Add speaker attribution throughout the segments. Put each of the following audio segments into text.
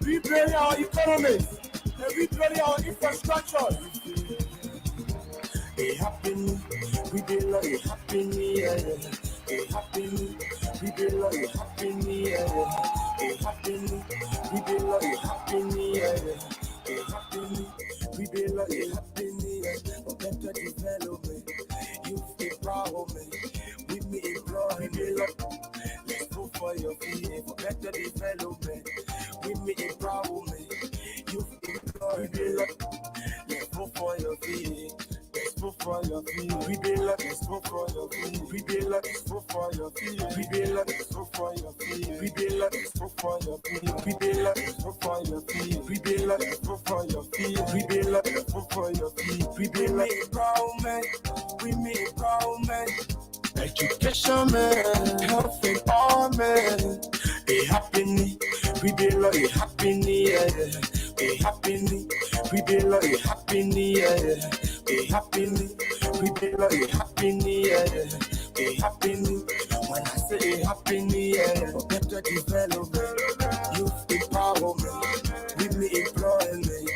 Speaker 1: Rebuilding our economy and rebuilding our infrastructure. It happened, we did like it happened, yeah. It happened, we did like it happened, yeah. It happened, we did like it happened, yeah. It happened, we did like it happened, yeah. For better development, youth empowerment, with me employ me like. Let's go for your feet, for better development, with me empowerment, youth employ me like. Let's go for your feet. Let's go for your feet. We be like, let's go for your feet. We be like, let's go for your feet. We be like, let's go for your feet. We be like, let's go for your feet. We be like, let's go for your feet. We be like, let's go for your feet. We be like, let's go for your feet. We be like, empowerment. We mean empowerment. Education, man. Health empowerment. It happening. We be like, it happening, yeah. It happening. We be like, it happening, yeah. It happening, we be like it happening, yeah. It happening, when I say it happening, yeah. For better development, youth empowerment, with me employment.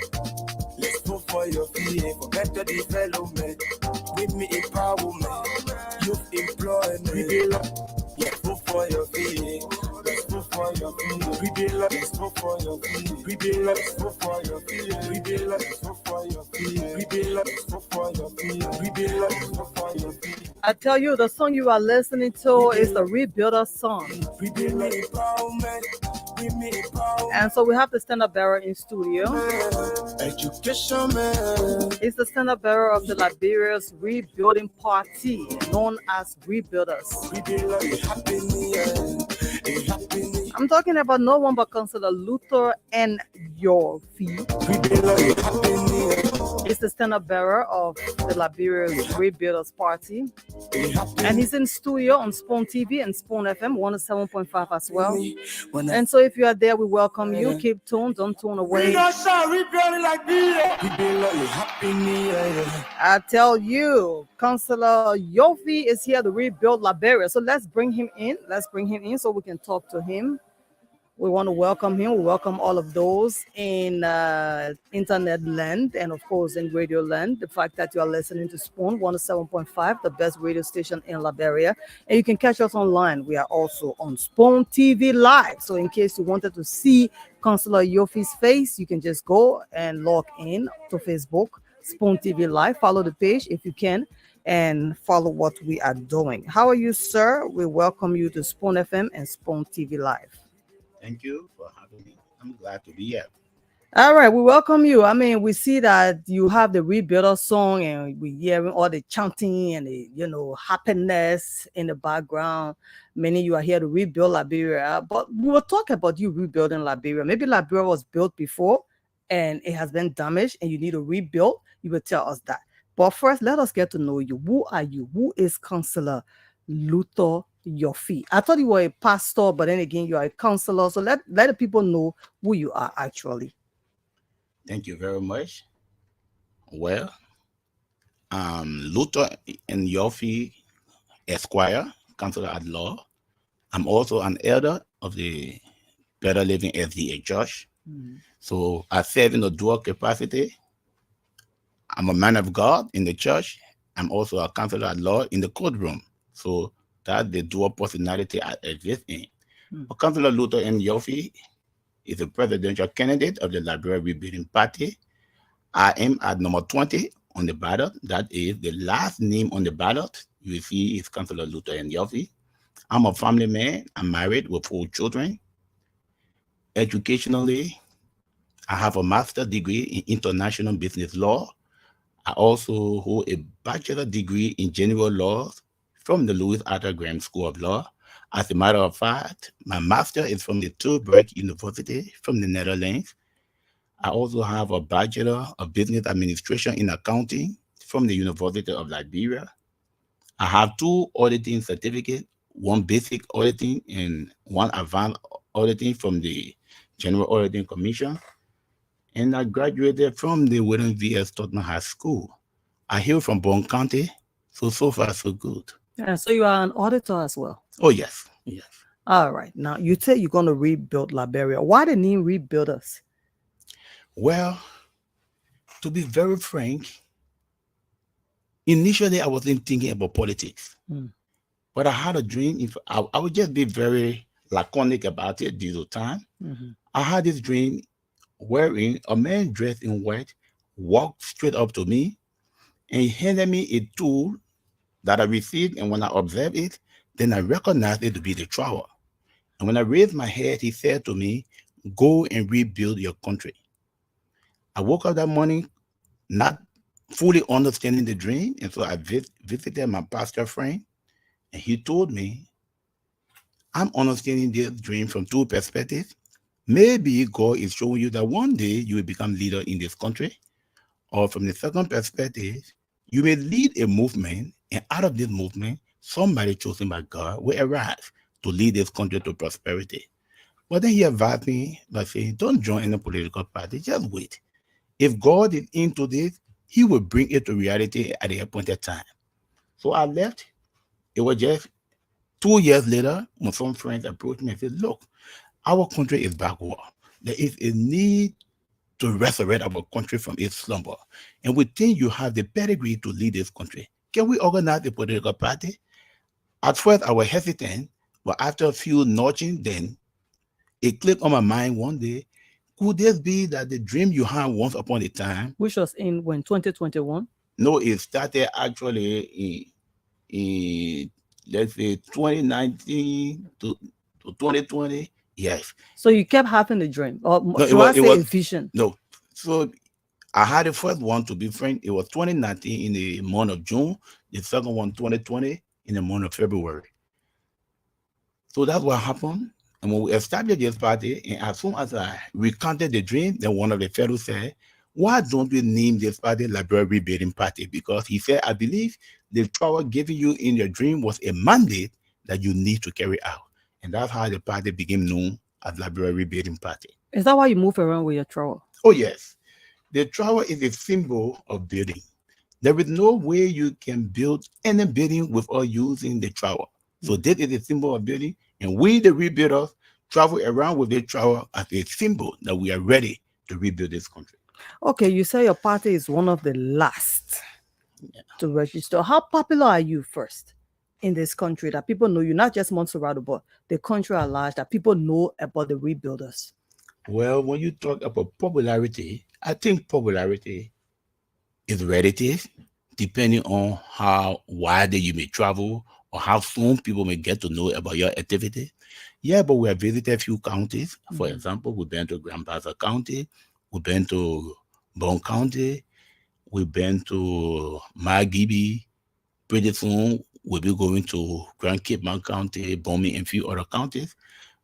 Speaker 1: Let's go for your feet, for better development, with me empowerment, youth employment. We be like, let's go for your feet. Let's go for your feet. We be like, let's go for your feet. We be like, let's go for your feet. We be like, let's go for your feet. We be like, let's go for your feet. We be like, let's go for your feet.
Speaker 2: I tell you, the song you are listening to is the Rebuilder song.
Speaker 1: We be like empowerment. We mean empowerment.
Speaker 2: And so we have the stand-up bearer in studio.
Speaker 1: Education, man.
Speaker 2: It's the stand-up bearer of the Liberia's rebuilding party, known as Rebuilders.
Speaker 1: We be like it happening, yeah. It happening.
Speaker 2: I'm talking about no one but Councillor Cllr and Yorfee.
Speaker 1: We be like it happening, yeah.
Speaker 2: He's the stand-up bearer of the Liberia's Rebuilders Party. And he's in studio on Spoon TV and Spoon FM 107.5 as well. And so if you are there, we welcome you. Keep tuned, don't tune away.
Speaker 1: Rebuilding like this. We be like it happening, yeah.
Speaker 2: I tell you, Councillor Yorfee is here to rebuild Liberia. So let's bring him in. Let's bring him in so we can talk to him. We want to welcome him. We welcome all of those in internet land and, of course, in radio land. The fact that you are listening to Spoon 107.5, the best radio station in Liberia. And you can catch us online. We are also on Spoon TV Live. So in case you wanted to see Councillor Yorfee's face, you can just go and log in to Facebook, Spoon TV Live. Follow the page if you can and follow what we are doing. How are you, sir? We welcome you to Spoon FM and Spoon TV Live.
Speaker 3: Thank you for having me. I'm glad to be here.
Speaker 2: All right, we welcome you. I mean, we see that you have the Rebuilder song and we hearing all the chanting and the, happiness in the background. Many of you are here to rebuild Liberia, but we will talk about you rebuilding Liberia. Maybe Liberia was built before and it has been damaged and you need to rebuild. You will tell us that. But first, let us get to know you. Who are you? Who is Councillor Cllr Yorfee? I thought you were a pastor, but then again, you are a counselor. So let the people know who you are actually.
Speaker 3: Thank you very much. Well, Cllr and Yorfee Esquire, counselor at law. I'm also an elder of the Better Living SDA Church. So I serve in a dual capacity. I'm a man of God in the church. I'm also a counselor at law in the courtroom. So that's the dual personality I exist in. Councillor Cllr and Yorfee is a presidential candidate of the Liberia Rebuilding Party. I am at number 20 on the ballot. That is the last name on the ballot. You will see is Councillor Cllr and Yorfee. I'm a family man. I'm married with 4 children. Educationally, I have a master's degree in international business law. I also hold a bachelor degree in general law from the Louis Arthur Graham School of Law. As a matter of fact, my master is from the Tilburg University from the Netherlands. I also have a Bachelor of Business Administration in Accounting from the University of Liberia. I have 2 auditing certificates, 1 basic auditing and 1 advanced auditing from the General Auditing Commission. and I graduated from the William V.S. Tottenham High School. I hail from Bond County, so far so good.
Speaker 2: Yeah, so you are an auditor as well.
Speaker 3: Oh yes, yes.
Speaker 2: All right. Now you say you're going to rebuild Liberia. Why the name Rebuilders?
Speaker 3: Well, to be very frank, initially I wasn't thinking about politics, but I had a dream. If I would just be very laconic about it due to time. I had this dream wherein a man dressed in white walked straight up to me and he handed me a tool that I received, and when I observed it, then I recognized it to be the trowel. And when I raised my head, he said to me, "Go and rebuild your country." I woke up that morning not fully understanding the dream, and so I visited my pastor friend, and he told me, "I'm understanding this dream from two perspectives. Maybe God is showing you that one day you will become leader in this country, or from the second perspective, you may lead a movement, and out of this movement, somebody chosen by God will arise to lead this country to prosperity." But then he advised me by saying, "Don't join any political party, just wait. If God is into this, he will bring it to reality at the appointed time." So I left. It was just 2 years later when some friends approached me and said, "Look, our country is backward. There is a need to resurrect our country from its slumber. And we think you have the pedigree to lead this country. Can we organize a political party?" At first, I was hesitant, but after a few nudging, then it clicked on my mind one day. Could this be that the dream you had once upon a time?
Speaker 2: Which was in when 2021?
Speaker 3: No, it started actually in let's say 2019 to 2020. Yes.
Speaker 2: So you kept having a dream, or
Speaker 3: No,
Speaker 2: should I say a vision?
Speaker 3: No. So I had the first one, to be frank, it was 2019 in the month of June, the second one 2020 in the month of February. So that's what happened. And when we established this party, and as soon as I recounted the dream, then one of the fellows said, "Why don't we name this party Liberia Rebuilding Party?" Because he said, "I believe the power given you in your dream was a mandate that you need to carry out." And that's how the party became known as Liberia Rebuilding Party.
Speaker 2: Is that why you move around with your trowel?
Speaker 3: Oh, yes. The trowel is a symbol of building. There is no way you can build any building without using the trowel. So this is a symbol of building, and we, the rebuilders, travel around with the trowel as a symbol that we are ready to rebuild this country.
Speaker 2: Okay, you say your party is one of the last to register. How popular are you first in this country that people know you, not just Montserrat, but the country at large, that people know about the rebuilders?
Speaker 3: Well, when you talk about popularity, I think popularity is relative, depending on how widely you may travel or how soon people may get to know about your activity. Yeah, but we have visited a few counties. For example, we've been to Grand Bassa County, we've been to Bone County, we've been to Magibi. Pretty soon, we'll be going to Grand Cape Mount County, Bomi, and a few other counties.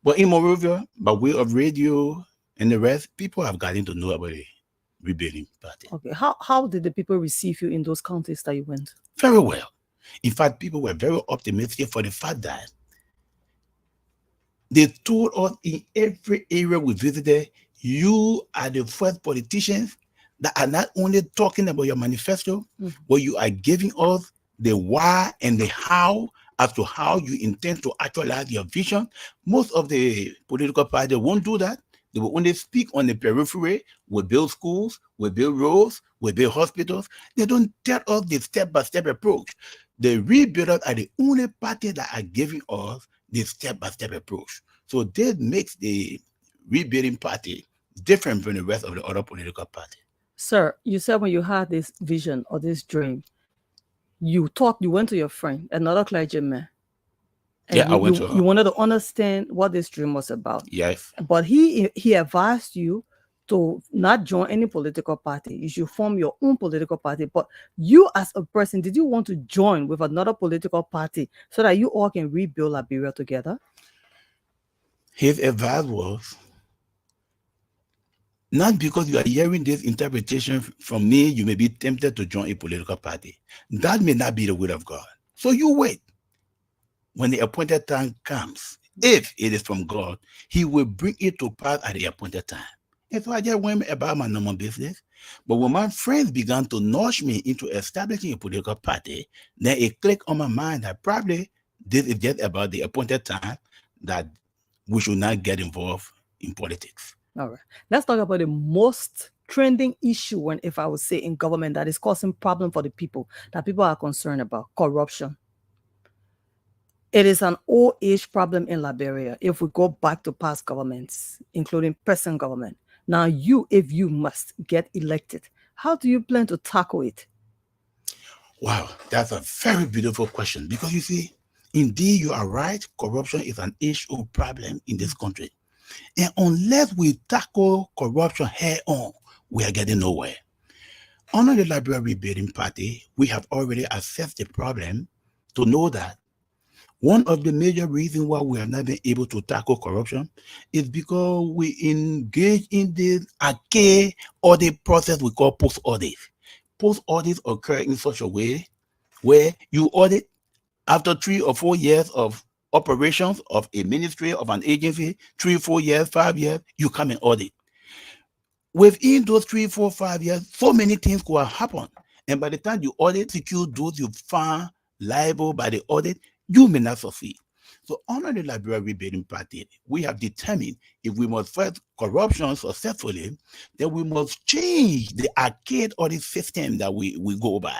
Speaker 3: But in Monrovia, by way of radio and the rest, people have gotten to know about the rebuilding party.
Speaker 2: Okay, how did the people receive you in those counties that you went?
Speaker 3: Very well. In fact, people were very optimistic for the fact that they told us in every area we visited, you are the first politicians that are not only talking about your manifesto, but you are giving us the why and the how as to how you intend to actualize your vision. Most of the political parties won't do that. They will only speak on the periphery. We build schools, we build roads, we build hospitals. They don't tell us the step-by-step approach. The rebuilders are the only party that are giving us the step-by-step approach. So that makes the rebuilding party different from the rest of the other political parties.
Speaker 2: Sir, you said when you had this vision or this dream, you went to your friend, another clergyman. And
Speaker 3: yeah, I went to her.
Speaker 2: You wanted to understand what this dream was about.
Speaker 3: Yes.
Speaker 2: But he advised you to not join any political party. You should form your own political party. But you as a person, did you want to join with another political party so that you all can rebuild Liberia together?
Speaker 3: His advice was, not because you are hearing this interpretation from me, you may be tempted to join a political party. That may not be the will of God. So you wait. When the appointed time comes, if it is from God, he will bring it to pass at the appointed time. And so I just went about my normal business. But when my friends began to nudge me into establishing a political party, then it clicked on my mind that probably this is just about the appointed time that we should not get involved in politics.
Speaker 2: All right. Let's talk about the most trending issue, when, if I would say, in government that is causing problem for the people, that people are concerned about: corruption. It is an old age problem in Liberia if we go back to past governments, including present government. Now, if you must get elected, how do you plan to tackle it?
Speaker 3: Wow, that's a very beautiful question, because you see, indeed, you are right. Corruption is an age-old problem in this country. And unless we tackle corruption head on, we are getting nowhere. Under the Liberia Rebuilding Party, we have already assessed the problem to know that one of the major reasons why we have not been able to tackle corruption is because we engage in this archaic audit process we call post-audit. Post-audits occur in such a way where you audit after 3 or 4 years of operations of a ministry, of an agency, 3, 4 years, 5 years, you come and audit. Within those 3, 4, 5 years, so many things could have happened. And by the time you audit, secure those you find liable by the audit, you may not succeed. So under the Liberia Rebuilding Party, we have determined if we must fight corruption successfully, then we must change the arcade audit system that we go by.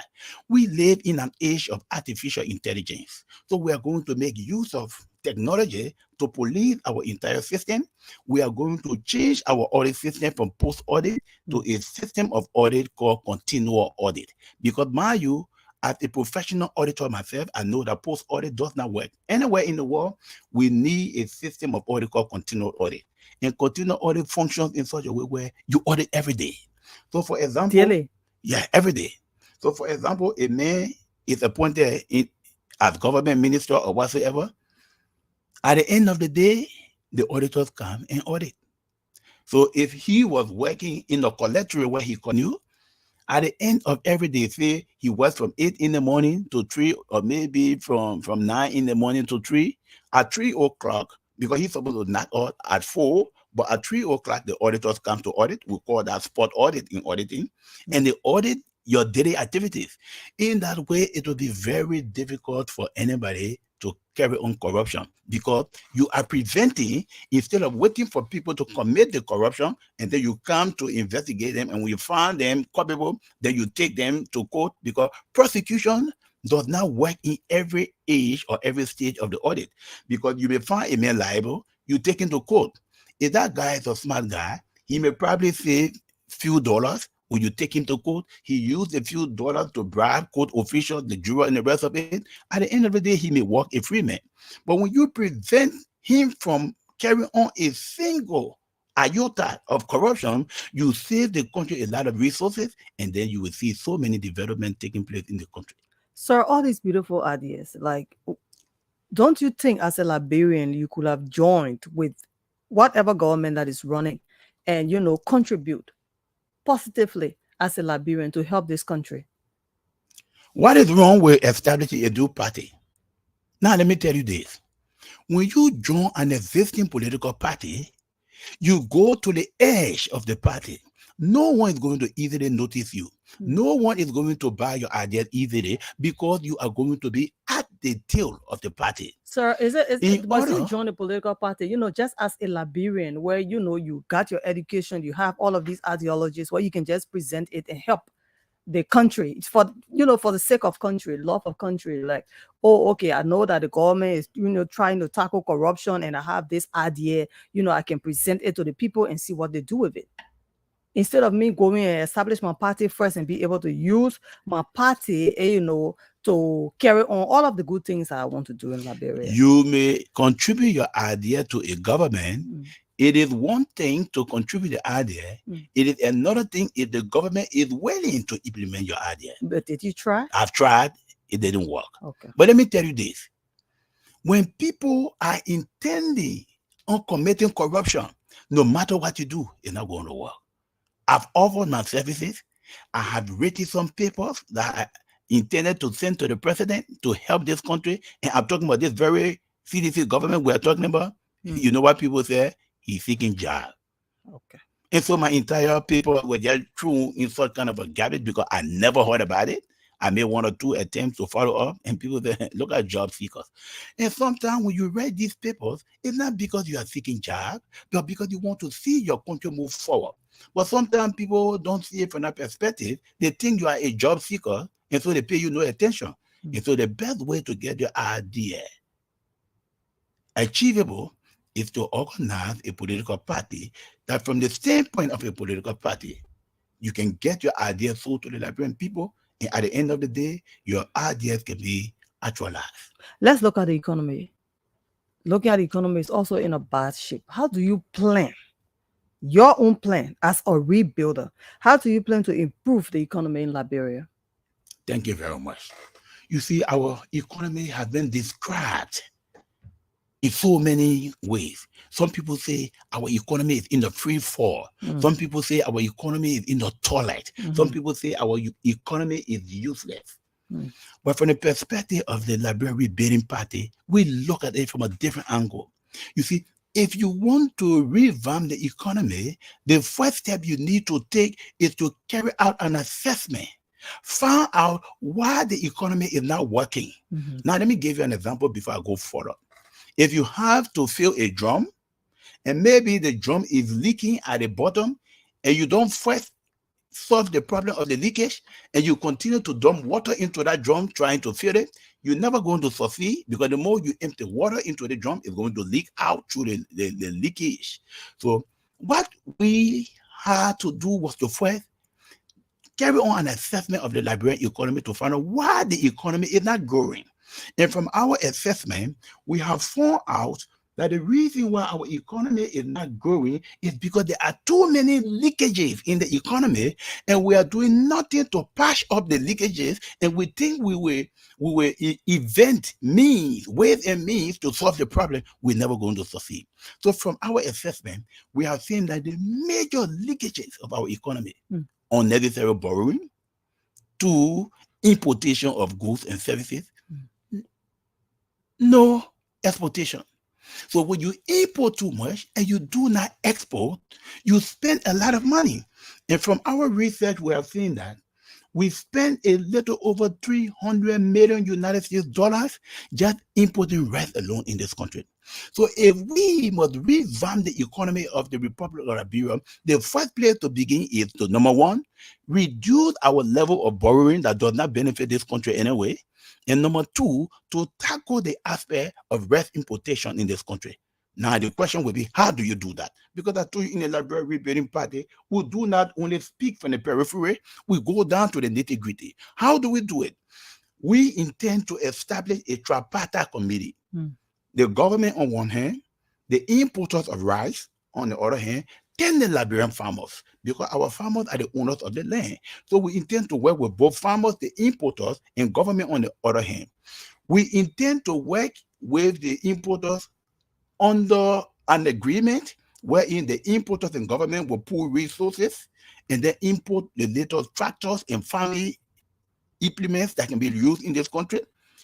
Speaker 3: We live in an age of artificial intelligence. So we are going to make use of technology to police our entire system. We are going to change our audit system from post-audit to a system of audit called continual audit. Because mind you, as a professional auditor myself, I know that post-audit does not work. Anywhere in the world, we need a system of audit called continual audit. And continual audit functions in such a way where you audit every day. So for example,
Speaker 2: Daily?
Speaker 3: Yeah, every day. So for example, a man is appointed as government minister or whatsoever. At the end of the day, the auditors come and audit. So if he was working in a collectorate where he knew, at the end of every day, say he works from 8 in the morning to 3, or maybe from 9 in the morning to 3. At 3 o'clock, because he's supposed to knock out at 4, but at 3 o'clock, the auditors come to audit. We call that spot audit in auditing. And they audit your daily activities. In that way, it will be very difficult for anybody to carry on corruption, because you are preventing, instead of waiting for people to commit the corruption and then you come to investigate them, and when you find them culpable, then you take them to court, because prosecution does not work in every age or every stage of the audit. Because you may find a man liable, you take him to court. If that guy is a smart guy, he may probably save few dollars. When you take him to court, he used a few dollars to bribe court officials, the juror, and the rest of it. At the end of the day, he may walk a free man. But when you prevent him from carrying on a single iota of corruption, you save the country a lot of resources, and then you will see so many development taking place in the country.
Speaker 2: Sir, all these beautiful ideas, like, don't you think as a Liberian you could have joined with whatever government that is running and, contribute positively as a Liberian to help this country?
Speaker 3: What is wrong with establishing a dual party? Now, let me tell you this. When you join an existing political party, you go to the edge of the party. No one is going to easily notice you. No one is going to buy your ideas easily, because you are going to be at the tail of the party.
Speaker 2: Sir, once you join a political party, just as a Liberian, where you got your education, you have all of these ideologies, where you can just present it and help the country. It's for the sake of country, love of country. Like, oh, okay, I know that the government is trying to tackle corruption, and I have this idea, I can present it to the people and see what they do with it. Instead of me going and establish my party first and be able to use my party, to carry on all of the good things I want to do in Liberia.
Speaker 3: You may contribute your idea to a government. It is one thing to contribute the idea. It is another thing if the government is willing to implement your idea.
Speaker 2: But did you try?
Speaker 3: I've tried. It didn't work.
Speaker 2: Okay.
Speaker 3: But let me tell you this. When people are intending on committing corruption, no matter what you do, it's not going to work. I've offered my services. I have written some papers that I intended to send to the president to help this country. And I'm talking about this very CDC government we're talking about. You know what people say? He's seeking job.
Speaker 2: Okay.
Speaker 3: And so my entire paper was just thrown in such kind of a garbage because I never heard about it. I made 1 or 2 attempts to follow up, and people say, look at job seekers. And sometimes when you read these papers, it's not because you are seeking job, but because you want to see your country move forward. But sometimes people don't see it from that perspective. They think you are a job seeker, and so they pay you no attention. And so the best way to get your idea achievable is to organize a political party that from the standpoint of a political party, you can get your ideas sold to the Liberian people, and at the end of the day, your ideas can be actualized.
Speaker 2: Let's look at the economy. Looking at the economy is also in a bad shape. How do you plan your own plan as a rebuilder? How do you plan to improve the economy in Liberia?
Speaker 3: Thank you very much. You see, our economy has been described in so many ways. Some people say our economy is in the free fall. Some people say our economy is in the toilet. Some people say our economy is useless. But from the perspective of the Liberia Rebuilding Party, we look at it from a different angle. You see, if you want to revamp the economy, the first step you need to take is to carry out an assessment. Find out why the economy is not working. Now, let me give you an example before I go further. If you have to fill a drum, and maybe the drum is leaking at the bottom, and you don't first solve the problem of the leakage, and you continue to dump water into that drum trying to fill it, you're never going to succeed, because the more you empty water into the drum, it's going to leak out through the leakage. So what we had to do was to first carry on an assessment of the Liberian economy to find out why the economy is not growing. And from our assessment, we have found out that the reason why our economy is not growing is because there are too many leakages in the economy, and we are doing nothing to patch up the leakages, and we think we will invent ways and means to solve the problem. We're never going to succeed. So from our assessment, we have seen that the major leakages of our economy, unnecessary borrowing, to importation of goods and services, no exportation. So when you import too much and you do not export, you spend a lot of money. And from our research, we have seen that we spend a little over 300 million United States dollars just importing rice alone in this country. So if we must revamp the economy of the Republic of Liberia, the first place to begin is to, number one, reduce our level of borrowing that does not benefit this country anyway. And number two, to tackle the aspect of rice importation in this country. Now, the question will be, how do you do that? Because I told you, in the Liberia Rebuilding Party, we do not only speak from the periphery, we go down to the nitty-gritty. How do we do it? We intend to establish a tripartite committee. The government on one hand, the importers of rice on the other hand, then the Liberian farmers, because our farmers are the owners of the land. So we intend to work with both farmers, the importers, and government on the other hand. We intend to work with the importers under an agreement wherein the importers and government will pool resources and then import the latest tractors and family implements that can be used in this country,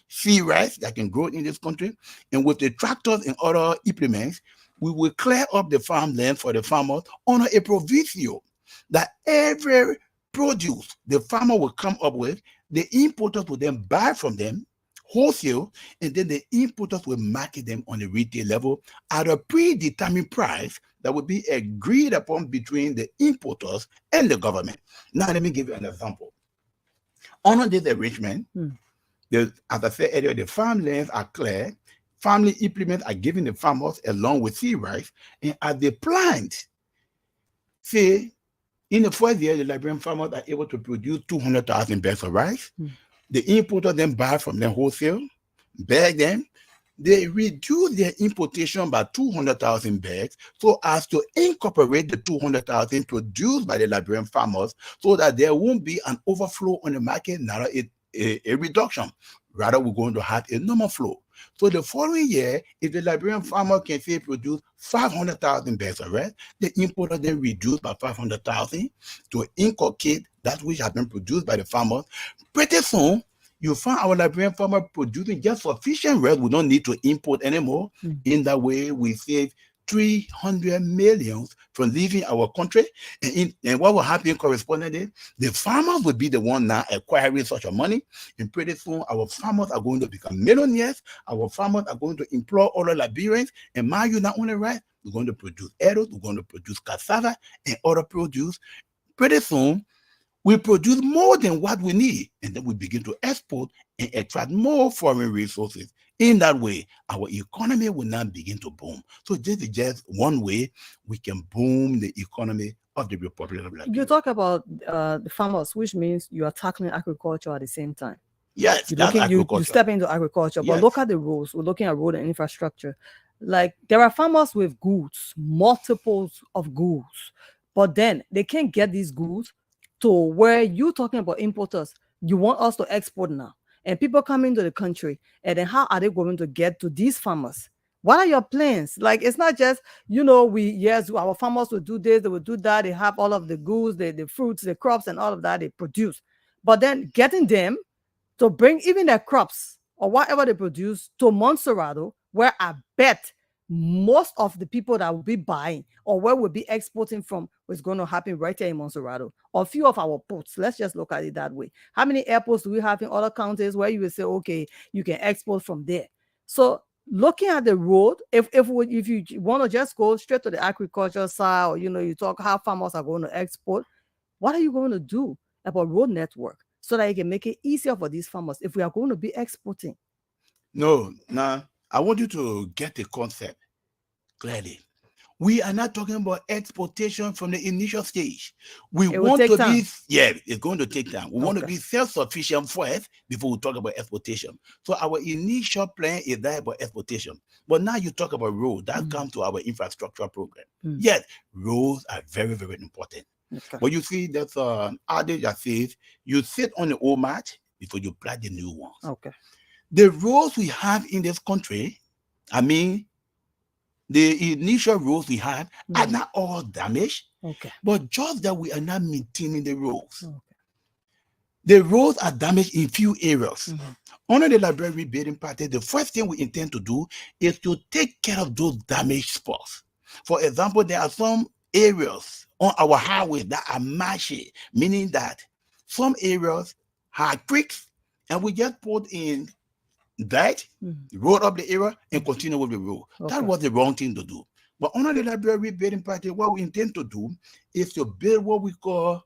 Speaker 3: seed rice that can grow in this country, and with the tractors and other implements, we will clear up the farmland for the farmers on a proviso that every produce the farmer will come up with, the importers will then buy from them wholesale, and then the importers will market them on the retail level at a predetermined price that will be agreed upon between the importers and the government. Now, let me give you an example. Under this arrangement, as I said earlier, the farmlands are cleared, family implements are given the farmers along with seed rice, and as they plant, say, in the first year, the Liberian farmers are able to produce 200,000 bags of rice. The importer then buy from them wholesale, bag them. They reduce their importation by 200,000 bags so as to incorporate the 200,000 produced by the Liberian farmers so that there won't be an overflow on the market, not a reduction. Rather, we're going to have a normal flow. So the following year, if the Liberian farmer can say produce 500,000 bags of rice, the importer then reduce by 500,000 to inculcate that which has been produced by the farmers. Pretty soon, you find our Liberian farmer producing just sufficient rice. We don't need to import anymore. In that way, we save 300 million from leaving our country. And what will happen correspondingly? The farmers will be the one now acquiring such a money. And pretty soon, our farmers are going to become millionaires. Our farmers are going to employ other Liberians. And mind you, not only right, we're going to produce arrows, we're going to produce cassava and other produce. Pretty soon, we produce more than what we need. And then we begin to export and attract more foreign resources. In that way, our economy will now begin to boom. So this is just one way we can boom the economy of the Republic of Liberia.
Speaker 2: You talk about the farmers, which means you are tackling agriculture at the same time.
Speaker 3: Yes, that's agriculture.
Speaker 2: You step into agriculture, but
Speaker 3: Yes.
Speaker 2: look at the roads. We're looking at road and infrastructure. Like there are farmers with goods, multiples of goods, but then they can't get these goods to where you're talking about importers. You want us to export now, and people come into the country, and then how are they going to get to these farmers? What are your plans? Like it's not just, our farmers will do this, they will do that, they have all of the goods, the fruits, the crops, and all of that they produce. But then getting them to bring even their crops or whatever they produce to Montserrado, where I bet most of the people that will be buying or where we'll be exporting from is going to happen right here in Montserrado, or a few of our ports. Let's just look at it that way. How many airports do we have in other counties where you will say, okay, you can export from there? So looking at the road, if you want to just go straight to the agriculture side, or you talk how farmers are going to export, what are you going to do about road network so that you can make it easier for these farmers if we are going to be exporting?
Speaker 3: No, now I want you to get the concept clearly. We are not talking about exportation from the initial stage. We want to be, it's going to take time. We want to be self-sufficient first before we talk about exportation. So our initial plan is that about exportation. But now you talk about roads, that comes to our infrastructure program. Yes, roads are very, very important. Okay. But you see, there's an adage that says, you sit on the old mat before you plant the new ones.
Speaker 2: Okay.
Speaker 3: The roads we have in this country, the initial roads we have are not all damaged, but just that we are not maintaining the roads. Okay. The roads are damaged in few areas. Under the Liberia Rebuilding Party, the first thing we intend to do is to take care of those damaged spots. For example, there are some areas on our highways that are marshy, meaning that some areas have creeks, and we just put in that, road up the area and continue with the road. Okay. That was the wrong thing to do. But under the Liberia Rebuilding Party, what we intend to do is to build what we call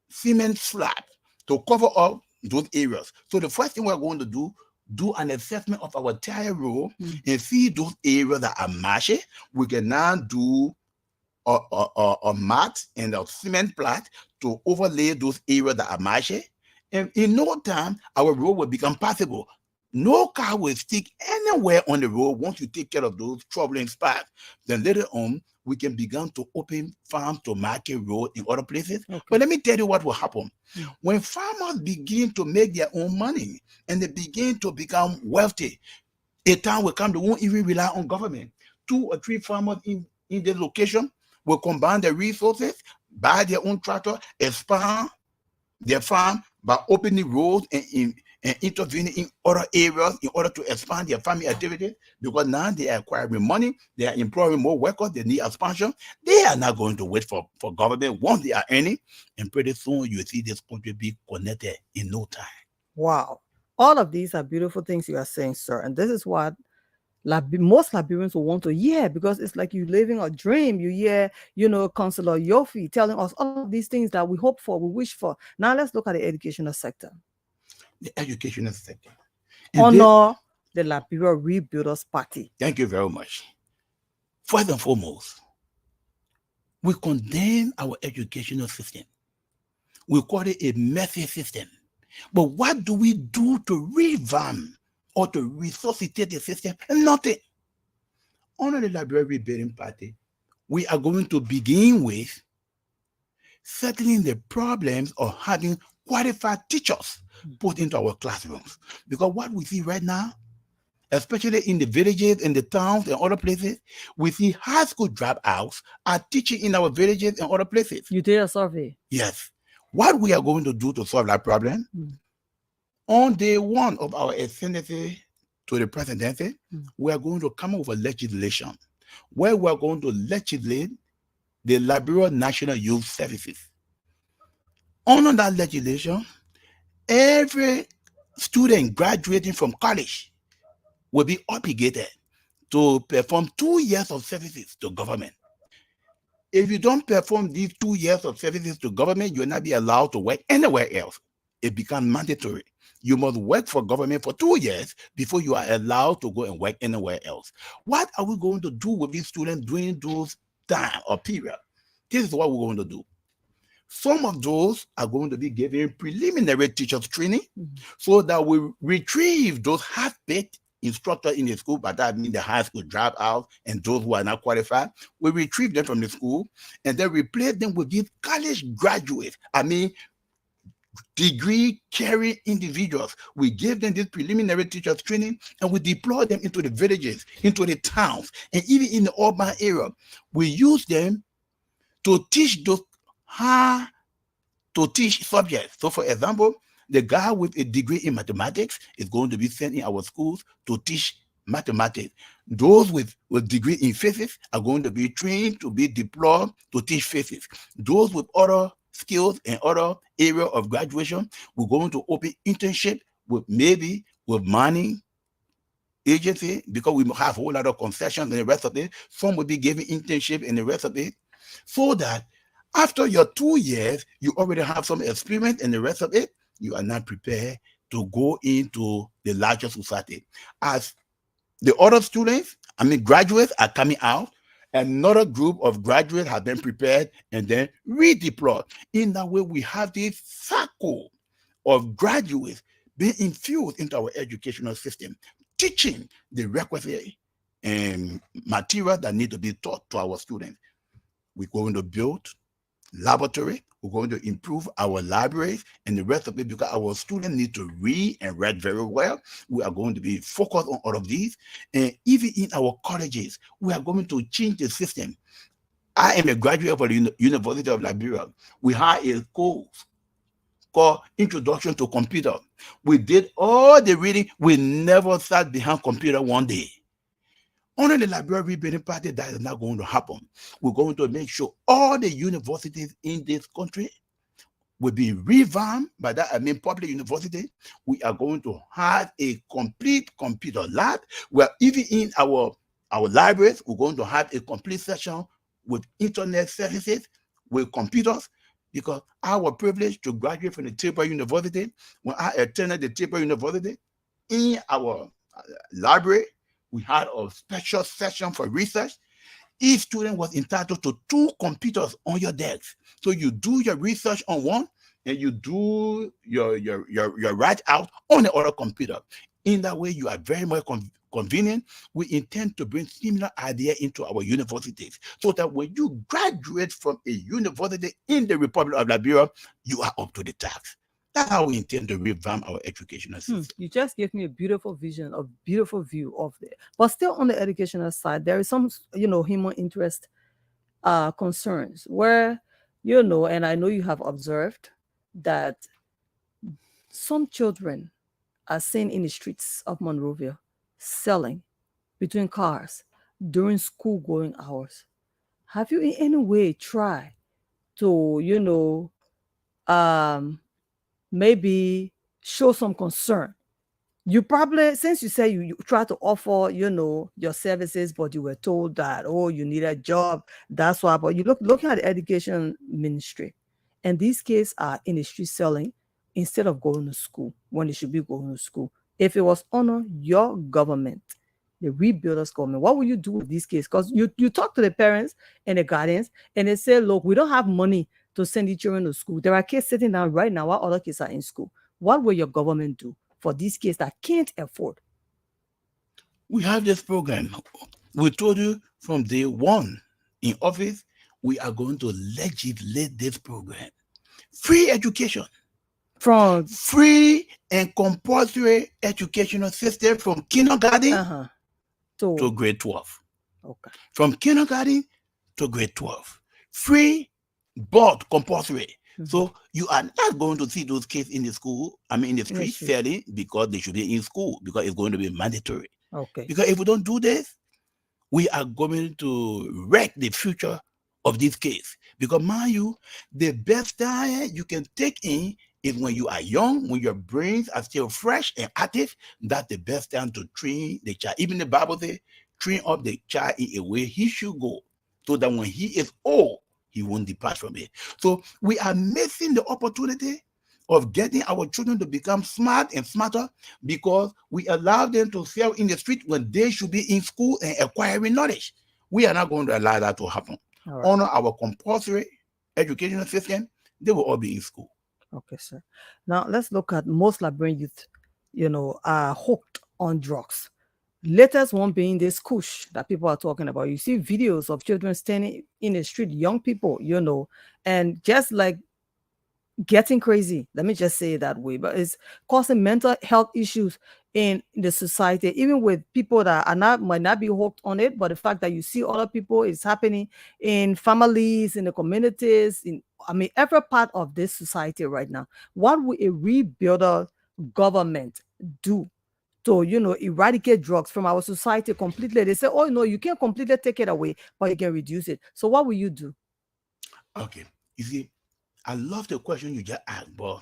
Speaker 3: cement slab to cover up those areas. So the first thing we're going to do an assessment of our entire road and see those areas that are marshy. We can now do a mat and a cement plat to overlay those areas that are marshy. And in no time, our road will become passable. No car will stick anywhere on the road once you take care of those troubling spots. Then later on, we can begin to open farm to market road in other places. Okay. But let me tell you what will happen. When farmers begin to make their own money and they begin to become wealthy, a time will come they won't even rely on government. 2 or 3 farmers in the location will combine their resources, buy their own tractor, expand their farm by opening roads and intervening in other areas in order to expand their farming activities, because now they are acquiring money, they are employing more workers, they need expansion. They are not going to wait for government once they are earning, and pretty soon you see this country be connected in no time.
Speaker 2: Wow. All of these are beautiful things you are saying, sir. And this is what most Liberians will want to hear, because it's like you're living a dream. You hear, Councillor Yorfee telling us all of these things that we hope for, we wish for. Now let's look at the educational sector.
Speaker 3: The educational sector.
Speaker 2: Honor the Liberia Rebuilders Party.
Speaker 3: Thank you very much. First and foremost, we condemn our educational system. We call it a messy system. But what do we do to revamp or to resuscitate the system? Nothing. Under the Liberia Rebuilding Party, we are going to begin with settling the problems of having qualified teachers put into our classrooms. Because what we see right now, especially in the villages, in the towns, and other places, we see high school dropouts are teaching in our villages and other places.
Speaker 2: You did a survey?
Speaker 3: Yes. What we are going to do to solve that problem, on day 1 of our ascendancy to the presidency, we are going to come up with legislation where we're going to legislate the Liberia National Youth Services. Under that legislation, every student graduating from college will be obligated to perform 2 years of services to government. If you don't perform these 2 years of services to government, you'll not be allowed to work anywhere else. It becomes mandatory. You must work for government for 2 years before you are allowed to go and work anywhere else. What are we going to do with these students during those time or period? This is what we're going to do. Some of those are going to be given preliminary teachers training so that we retrieve those half-baked instructors in the school, but that means the high school dropouts and those who are not qualified. We retrieve them from the school and then replace them with these college graduates. Degree carrying individuals. We give them this preliminary teachers training and we deploy them into the villages, into the towns, and even in the urban area. We use them to teach those to teach subjects. So, for example, the guy with a degree in mathematics is going to be sent in our schools to teach mathematics. Those with degree in physics are going to be trained to be deployed to teach physics. Those with other skills and other area of graduation, we're going to open internship with mining agency, because we have a whole lot of concessions and the rest of it. Some will be given internship and the rest of it, so that after your 2 years, you already have some experience and the rest of it, you are not prepared to go into the larger society. As the other students, graduates are coming out, another group of graduates have been prepared and then redeployed. In that way, we have this circle of graduates being infused into our educational system, teaching the requisite material that need to be taught to our students. We're going to build laboratory, we're going to improve our libraries and the rest of it, because our students need to read and write very well. We are going to be focused on all of these. And even in our colleges, we are going to change the system. I am a graduate of the University of Liberia. We had a course called Introduction to Computer. We did all the reading. We never sat behind computer one day. Under the Liberia Rebuilding Party, that is not going to happen. We're going to make sure all the universities in this country will be revamped. By that, I mean public university. We are going to have a complete computer lab, where even in our libraries, we're going to have a complete section with internet services, with computers, because our privilege to graduate from the Cllr University, when I attended the Cllr University, in our library, we had a special session for research. Each student was entitled to 2 computers on your desk. So you do your research on one, and you do your write out on the other computer. In that way, you are very much convenient. We intend to bring similar idea into our universities, so that when you graduate from a university in the Republic of Liberia, you are up to the task. That's how we intend to revamp our educational system.
Speaker 2: You just gave me a beautiful vision, a beautiful view of it. But still on the educational side, there is some, human interest concerns where, and I know you have observed that some children are seen in the streets of Monrovia selling between cars during school going hours. Have you in any way tried to, maybe show some concern? You probably, since you say you try to offer, your services, but you were told that, oh, you need a job, that's why. But you looking at the education ministry, and these kids are in the street selling instead of going to school when they should be going to school. If it was under your government, the rebuilders government, what would you do with these kids? Because you talk to the parents and the guardians, and they say, look, we don't have money to send the children to school. There are kids sitting down right now while other kids are in school. What will your government do for these kids that can't afford?
Speaker 3: We have this program. We told you from day one in office, we are going to legislate this program. Free education.
Speaker 2: From
Speaker 3: free and compulsory educational system from kindergarten to grade 12.
Speaker 2: Okay.
Speaker 3: From kindergarten to grade 12. Free, but compulsory. So you are not going to see those kids in the school, in the street selling, because they should be in school, because it's going to be mandatory.
Speaker 2: Okay.
Speaker 3: Because if we don't do this, we are going to wreck the future of this case. Because mind you, the best time you can take in is when you are young, when your brains are still fresh and active. That's the best time to train the child. Even the Bible says, train up the child in a way he should go, so that when he is old, he won't depart from it. So we are missing the opportunity of getting our children to become smart and smarter because we allow them to fail in the street when they should be in school and acquiring knowledge. We are not going to allow that to happen.
Speaker 2: All right.
Speaker 3: Honor our compulsory educational system, they will all be in school.
Speaker 2: Okay, sir. Now let's look at most Liberian youth, are hooked on drugs. Latest one being this kush that people are talking about. You see videos of children standing in the street, young people, and just like getting crazy. Let me just say it that way. But it's causing mental health issues in the society, even with people that might not be hooked on it. But the fact that you see other people, it's happening in families, in the communities, every part of this society right now. What would a rebuilder government do to eradicate drugs from our society completely? They say, oh no, you can't completely take it away, but you can reduce it. So what will you do?
Speaker 3: Okay, you see, I love the question you just asked, but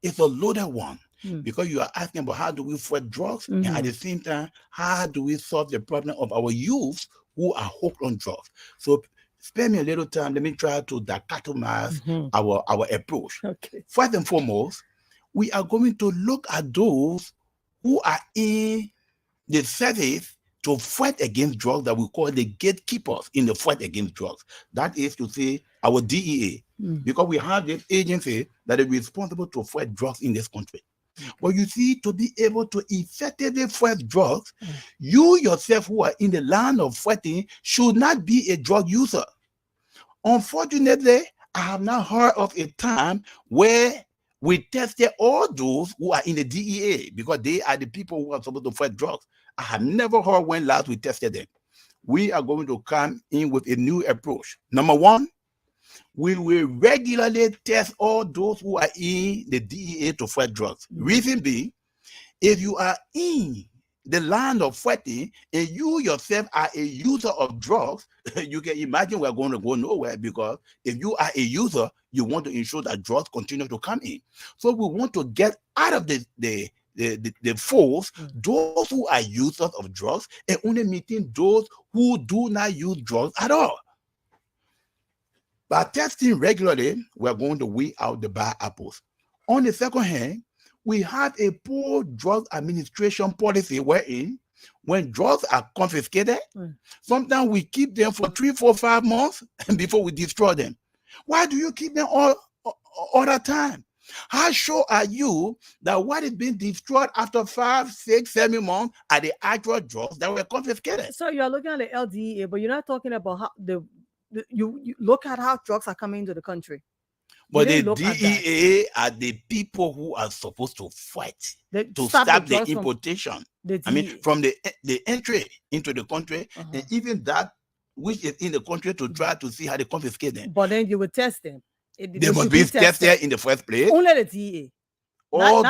Speaker 3: it's a loaded one because you are asking about how do we fight drugs, and at the same time, how do we solve the problem of our youth who are hooked on drugs? So spare me a little time. Let me try to dichotomize our approach.
Speaker 2: Okay.
Speaker 3: First and foremost, we are going to look at those who are in the service to fight against drugs that we call the gatekeepers in the fight against drugs. That is to say, our DEA, because we have this agency that is responsible to fight drugs in this country. But you see, to be able to effectively fight drugs, you yourself who are in the line of fighting should not be a drug user. Unfortunately, I have not heard of a time where we tested all those who are in the DEA because they are the people who are supposed to fight drugs. I have never heard when last we tested them. We are going to come in with a new approach. Number one, we will regularly test all those who are in the DEA to fight drugs. Reason being, if you are in the land of fighting and you yourself are a user of drugs, you can imagine we're going to go nowhere, because if you are a user, you want to ensure that drugs continue to come in. So we want to get out of the force those who are users of drugs and only meeting those who do not use drugs at all. By testing regularly, we're going to weed out the bad apples. On the second hand, we have a poor drug administration policy wherein when drugs are confiscated, sometimes we keep them for 3, 4, 5 months before we destroy them. Why do you keep them all the time? How sure are you that what is being destroyed after 5, 6, 7 months are the actual drugs that were confiscated?
Speaker 2: So you are looking at the LDEA, but you're not talking about how you look at how drugs are coming into the country.
Speaker 3: But the DEA are the people who are supposed to fight to stop the importation. From the entry into the country, and even that which is in the country to try to see how they confiscate them.
Speaker 2: But then you will test them.
Speaker 3: They must be tested in the first place.
Speaker 2: Only the DEA.
Speaker 3: All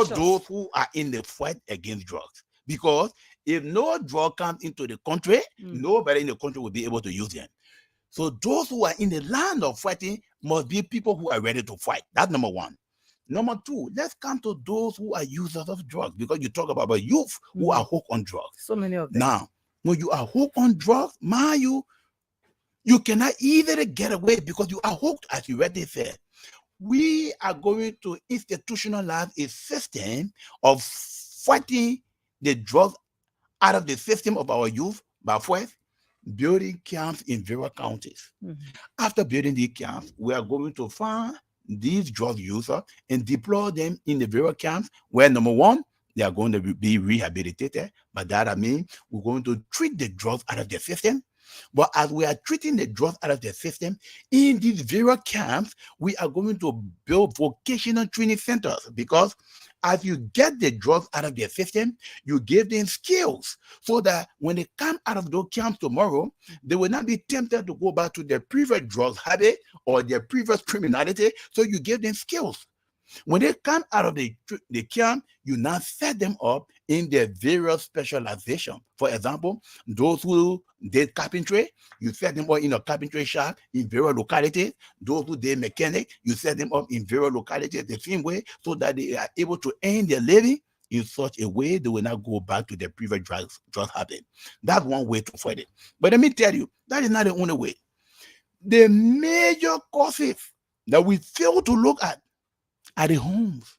Speaker 3: those who are in the fight against drugs. Because if no drug comes into the country, nobody in the country will be able to use them. So those who are in the land of fighting must be people who are ready to fight. That's number one. Number two, let's come to those who are users of drugs, because you talk about youth who are hooked on drugs.
Speaker 2: So many of them.
Speaker 3: Now, when you are hooked on drugs, you cannot easily get away because you are hooked, as you already said. We are going to institutionalize a system of fighting the drugs out of the system of our youth by first building camps in various counties. After building these camps, we are going to find these drug users and deploy them in the various camps where, number one, they are going to be rehabilitated. By that I mean, we're going to treat the drugs out of the system. But as we are treating the drugs out of the system, in these various camps, we are going to build vocational training centers, because as you get the drugs out of their system, you give them skills so that when they come out of those camps tomorrow, they will not be tempted to go back to their previous drug habit or their previous criminality. So you give them skills. When they come out of the camp, you now set them up in their various specialization. For example, those who did carpentry, you set them up in a carpentry shop in various localities. Those who did mechanic, you set them up in various localities the same way, so that they are able to earn their living in such a way they will not go back to their previous drug habit. That's one way to fight it. But let me tell you, that is not the only way. The major causes that we fail to look at are the homes.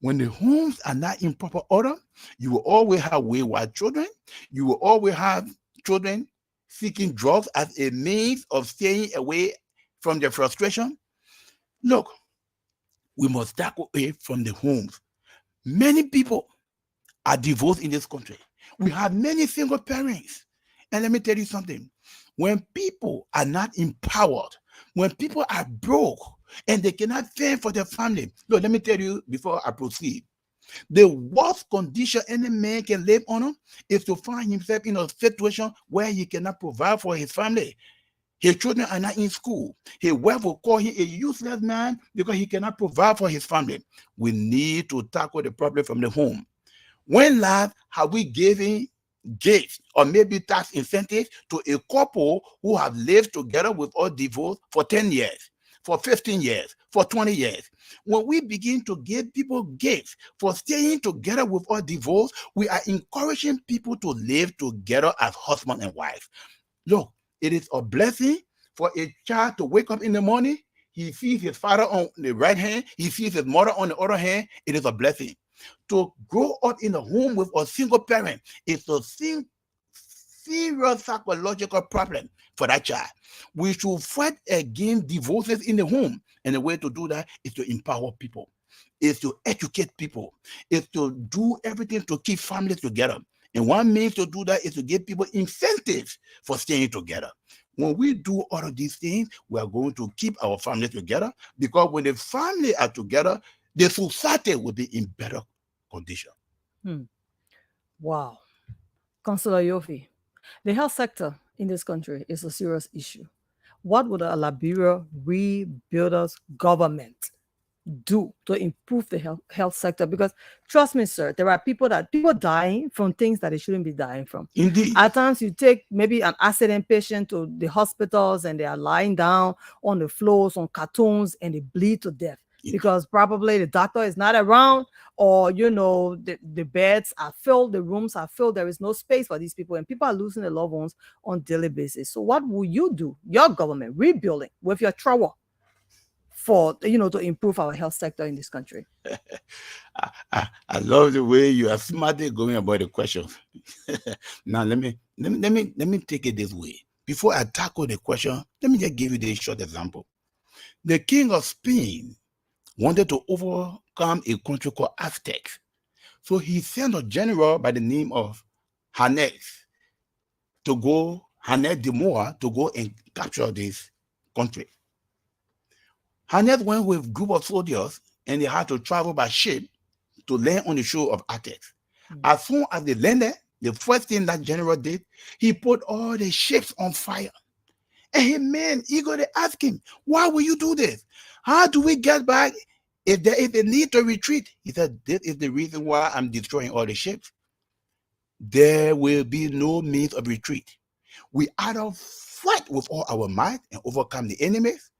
Speaker 3: When the homes are not in proper order, you will always have wayward children. You will always have children seeking drugs as a means of staying away from their frustration. Look, we must tackle it from the homes. Many people are divorced in this country. We have many single parents. And let me tell you something. When people are not empowered, when people are broke and they cannot fend for their family, look, let me tell you before I proceed. The worst condition any man can live on is to find himself in a situation where he cannot provide for his family. His children are not in school. His wife will call him a useless man because he cannot provide for his family. We need to tackle the problem from the home. When last have we given gifts or maybe tax incentives to a couple who have lived together without divorce for 10 years, for 15 years, for 20 years? When we begin to give people gifts for staying together without divorce, we are encouraging people to live together as husband and wife. Look, it is a blessing for a child to wake up in the morning. He sees his father on the right hand. He sees his mother on the other hand. It is a blessing. To grow up in a home with a single parent is a serious psychological problem for that child. We should fight against divorces in the home. And the way to do that is to empower people, is to educate people, is to do everything to keep families together. And one means to do that is to give people incentives for staying together. When we do all of these things, we are going to keep our families together, because when the family are together, the society will be in better condition.
Speaker 2: Wow. Councillor Yorfee, the health sector in this country is a serious issue. What would a Liberia rebuilders government do to improve the health sector? Because trust me, sir, there are people dying from things that they shouldn't be dying from.
Speaker 3: Indeed.
Speaker 2: At times you take maybe an accident patient to the hospitals and they are lying down on the floors on cartons and they bleed to death because probably the doctor is not around, or the beds are filled, the rooms are filled, there is no space for these people, and people are losing their loved ones on daily basis. So what will you do, your government, rebuilding with your trowel, for to improve our health sector in this country?
Speaker 3: I love the way you are smartly going about the question. Now let me take it this way. Before I tackle the question, let me just give you this short example. The king of Spain wanted to overcome a country called Aztecs, so he sent a general by the name of Hannes de Moa to go and capture this country. Hannes went with a group of soldiers, and they had to travel by ship to land on the shore of Aztecs. As soon as they landed, the first thing that general did, he put all the ships on fire. And his men eagerly asked him, why will you do this? How do we get back if there is a need to retreat? He said, this is the reason why I'm destroying all the ships. There will be no means of retreat. We either fight with all our might and overcome the enemies,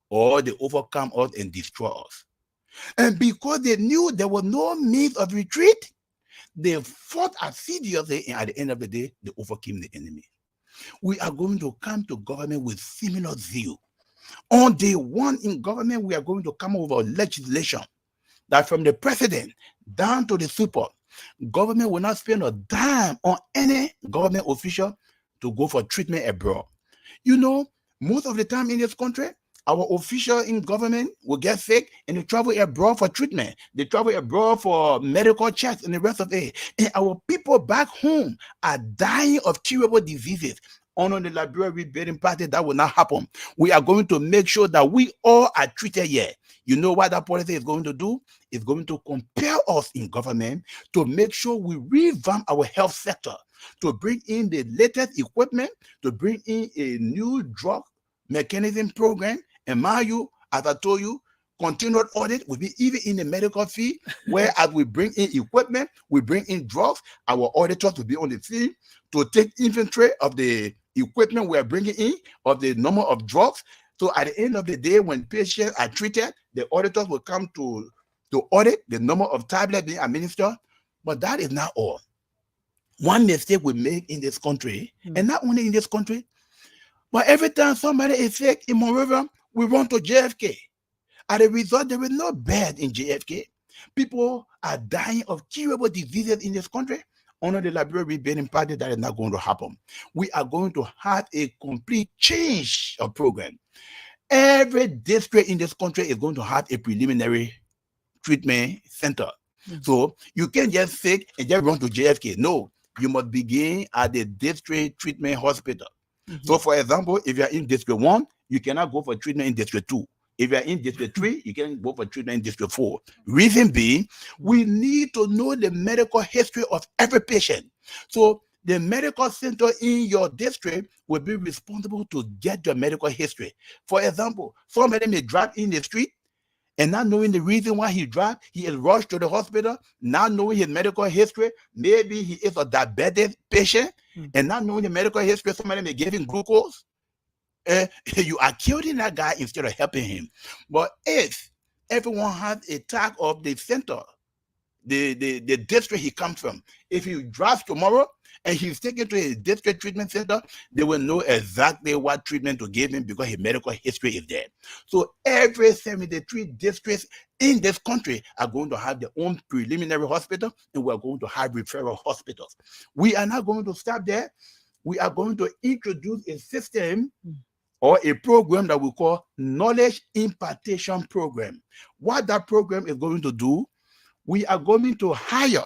Speaker 3: or they overcome us and destroy us. And because they knew there was no means of retreat, they fought assiduously, and at the end of the day, they overcame the enemy. We are going to come to government with similar zeal. On day one in government, we are going to come over legislation that from the president down to the super, government will not spend a dime on any government official to go for treatment abroad. Most of the time in this country, our official in government will get sick and they travel abroad for treatment. They travel abroad for medical checks and the rest of it. And our people back home are dying of curable diseases. On the Liberia Rebuilding Party, that will not happen. We are going to make sure that we all are treated here. You know what that policy is going to do? It's going to compel us in government to make sure we revamp our health sector, to bring in the latest equipment, to bring in a new drug mechanism program. And mind you, as I told you, continued audit will be even in the medical field, where as we bring in equipment, we bring in drugs, our auditors will be on the field to take inventory of the equipment we are bringing in, of the number of drugs. So at the end of the day, when patients are treated, the auditors will come to audit the number of tablets being administered. But that is not all. One mistake we make in this country, and not only in this country, but every time somebody is sick in Monrovia, we run to JFK. As a result, there is no bed in JFK. People are dying of curable diseases in this country. Under the Liberia Rebuilding Party, that is not going to happen. We are going to have a complete change of program. Every district in this country is going to have a preliminary treatment center. So you can't just sick and just run to JFK. No, you must begin at the district treatment hospital. So for example, if you're in District 1, you cannot go for treatment in District 2. If you're in District 3, you can go for treatment in District 4. Reason being, we need to know the medical history of every patient. So the medical center in your district will be responsible to get your medical history. For example, somebody may drive in the street and not knowing the reason why he drive, he is rushed to the hospital, not knowing his medical history. Maybe he is a diabetic patient, and not knowing the medical history, somebody may give him glucose. You are killing that guy instead of helping him. But if everyone has a tag of the center, the district he comes from, if he drives tomorrow and he's taken to a district treatment center, they will know exactly what treatment to give him because his medical history is there. So every 73 districts in this country are going to have their own preliminary hospital, and we're going to have referral hospitals. We are not going to stop there. We are going to introduce a system or a program that we call Knowledge Impartation Program. What that program is going to do, we are going to hire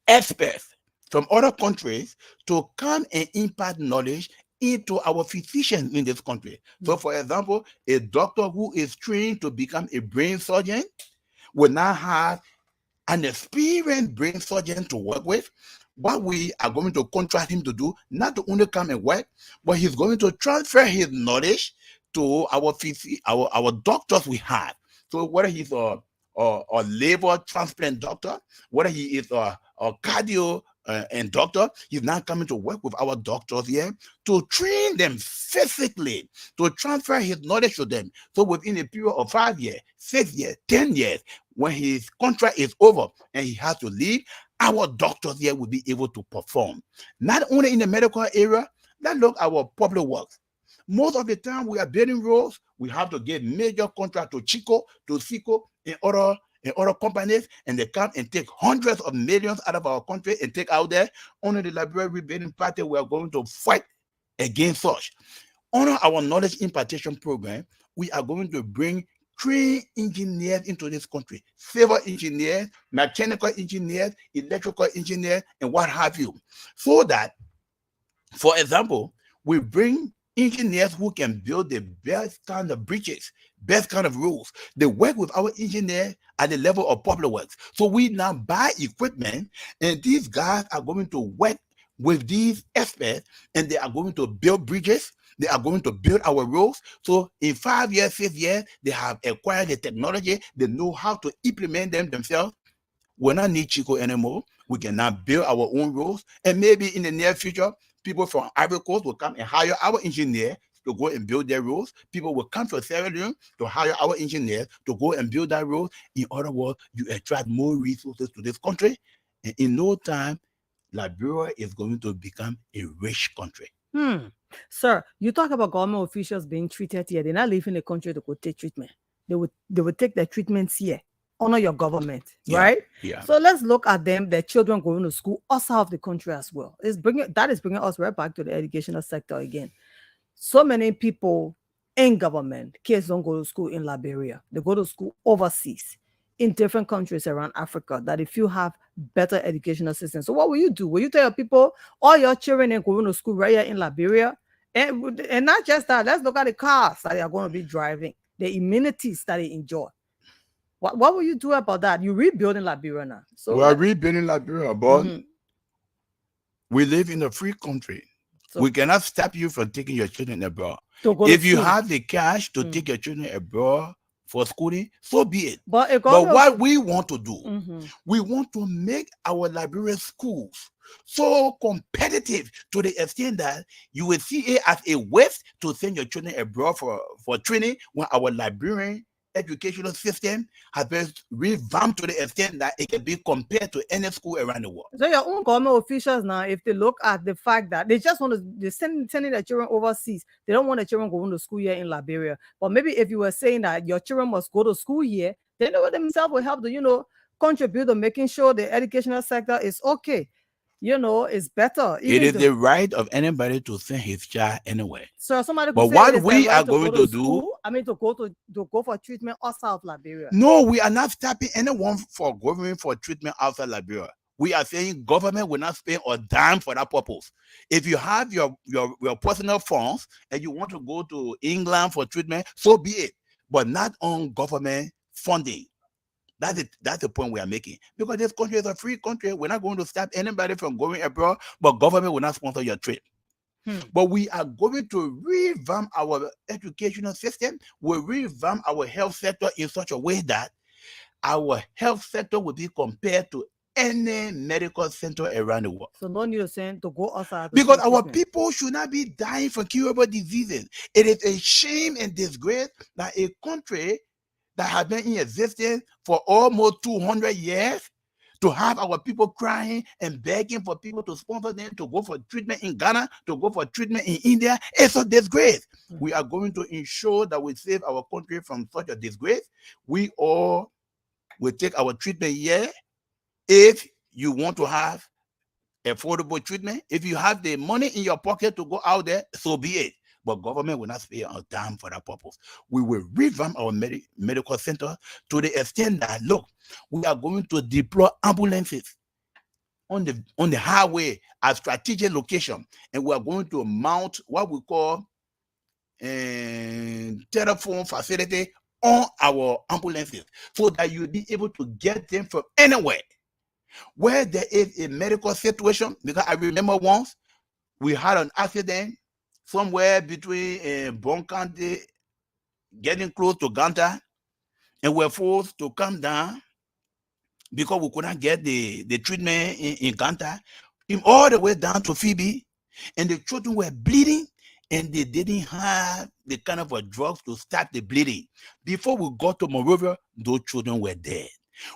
Speaker 3: experts from other countries to come and impart knowledge into our physicians in this country. So for example, a doctor who is trained to become a brain surgeon will now have an experienced brain surgeon to work with. What we are going to contract him to do, not to only come and work, but he's going to transfer his knowledge to our doctors we have. So whether he's a liver transplant doctor, whether he is a cardio and doctor, he's now coming to work with our doctors here to train them physically, to transfer his knowledge to them. So within a period of 5 years, 6 years, 10 years, when his contract is over and he has to leave, our doctors here will be able to perform. Not only in the medical area, let's look at our public works. Most of the time we are building roads, we have to give major contract to Chico, to Sico, and other companies, and they come and take hundreds of millions out of our country and take out there. Under the Liberia Rebuilding Party, we are going to fight against such. Under our knowledge impartation program, we are going to bring trained engineers into this country, civil engineers, mechanical engineers, electrical engineers, and what have you. So that, for example, we bring engineers who can build the best kind of bridges, best kind of roads. They work with our engineers at the level of public works. So we now buy equipment, and these guys are going to work with these experts, and they are going to build bridges. They are going to build our roads. So in 5 years, 6 years, they have acquired the technology. They know how to implement them themselves. We not need Chico anymore. We can now build our own roads. And maybe in the near future, people from Ivory Coast will come and hire our engineers to go and build their roads. People will come from Sierra Leone to hire our engineers to go and build that road. In other words, you attract more resources to this country. And in no time, Liberia is going to become a rich country.
Speaker 2: Sir, you talk about government officials being treated here. They're not leaving the country to go take treatment. They would take their treatments here. Honor your government, right?
Speaker 3: Yeah.
Speaker 2: So let's look at them, their children going to school outside of the country as well. That is bringing us right back to the educational sector again. So many people in government, kids don't go to school in Liberia. They go to school overseas in different countries around Africa that if you have better educational systems. So what will you do? Will you tell your people, all your children are going to school right here in Liberia? And not just that, let's look at the cars that they are going to be driving, the amenities that they enjoy. What will you do about that? You're rebuilding Liberia now. So
Speaker 3: we are rebuilding Liberia, but we live in a free country. So we cannot stop you from taking your children abroad. If you have the cash to take your children abroad for schooling, so be it.
Speaker 2: But a
Speaker 3: But
Speaker 2: government
Speaker 3: what we want to do,
Speaker 2: Mhm.
Speaker 3: we want to make our Liberian schools so competitive to the extent that you will see it as a waste to send your children abroad for training when our Liberian educational system has been revamped to the extent that it can be compared to any school around the world.
Speaker 2: So your own government officials now, if they look at the fact that they just want to sending their children overseas, they don't want the children going to school here in Liberia. But maybe if you were saying that your children must go to school here, then they themselves will help to contribute to making sure the educational sector is okay. It's better.
Speaker 3: It is
Speaker 2: Even
Speaker 3: the right of anybody to send his child anywhere.
Speaker 2: so somebody could
Speaker 3: But
Speaker 2: say it
Speaker 3: what
Speaker 2: is their
Speaker 3: we are
Speaker 2: right to go
Speaker 3: going
Speaker 2: to
Speaker 3: to do,
Speaker 2: school. I mean, to go for treatment outside of Liberia.
Speaker 3: no, we are not stopping anyone for going for treatment outside Liberia. We are saying government will not spend a dime for that purpose. If you have your personal funds and you want to go to England for treatment, so be it. But not on government funding. That's the point we are making. Because this country is a free country. We're not going to stop anybody from going abroad, but government will not sponsor your trip. But we are going to revamp our educational system. We'll revamp our health sector in such a way that our health sector will be compared to any medical center around the world.
Speaker 2: So no need to send to go outside.
Speaker 3: Because our people should not be dying from curable diseases. It is a shame and disgrace that a country that has been in existence for almost 200 years to have our people crying and begging for people to sponsor them to go for treatment in Ghana, to go for treatment in India. It's a disgrace. We are going to ensure that we save our country from such a disgrace. We all will take our treatment here. If you want to have affordable treatment, if you have the money in your pocket to go out there, so be it. But government will not spend a dime for that purpose. We will revamp our medical center to the extent that, look, we are going to deploy ambulances on the highway at strategic location, and we are going to mount what we call a telephone facility on our ambulances so that you'll be able to get them from anywhere. Where there is a medical situation, because I remember once we had an accident somewhere between Bon County, getting close to Ganta, and we're forced to come down because we couldn't get the treatment in Ganta, all the way down to Phoebe, and the children were bleeding, and they didn't have the kind of a drugs to stop the bleeding. Before we got to Monrovia, those children were dead.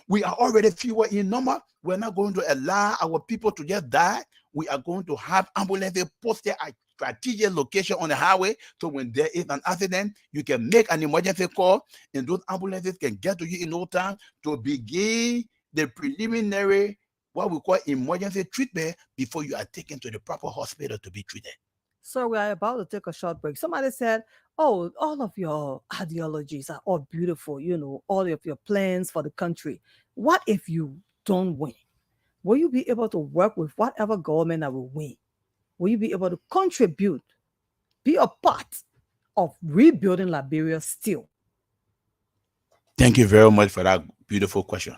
Speaker 3: We are already fewer in number. We're not going to allow our people to just die. We are going to have ambulances posted at strategic location on the highway, so when there is an accident, you can make an emergency call, and those ambulances can get to you in no time to begin the preliminary, what we call emergency treatment, before you are taken to the proper hospital to be treated.
Speaker 2: So we are about to take a short break. Somebody said, "Oh, all of your ideologies are all beautiful, all of your plans for the country. What if you don't win? Will you be able to work with whatever government that will win? Will you be able to contribute, be a part of rebuilding Liberia still?"
Speaker 3: Thank you very much for that beautiful question.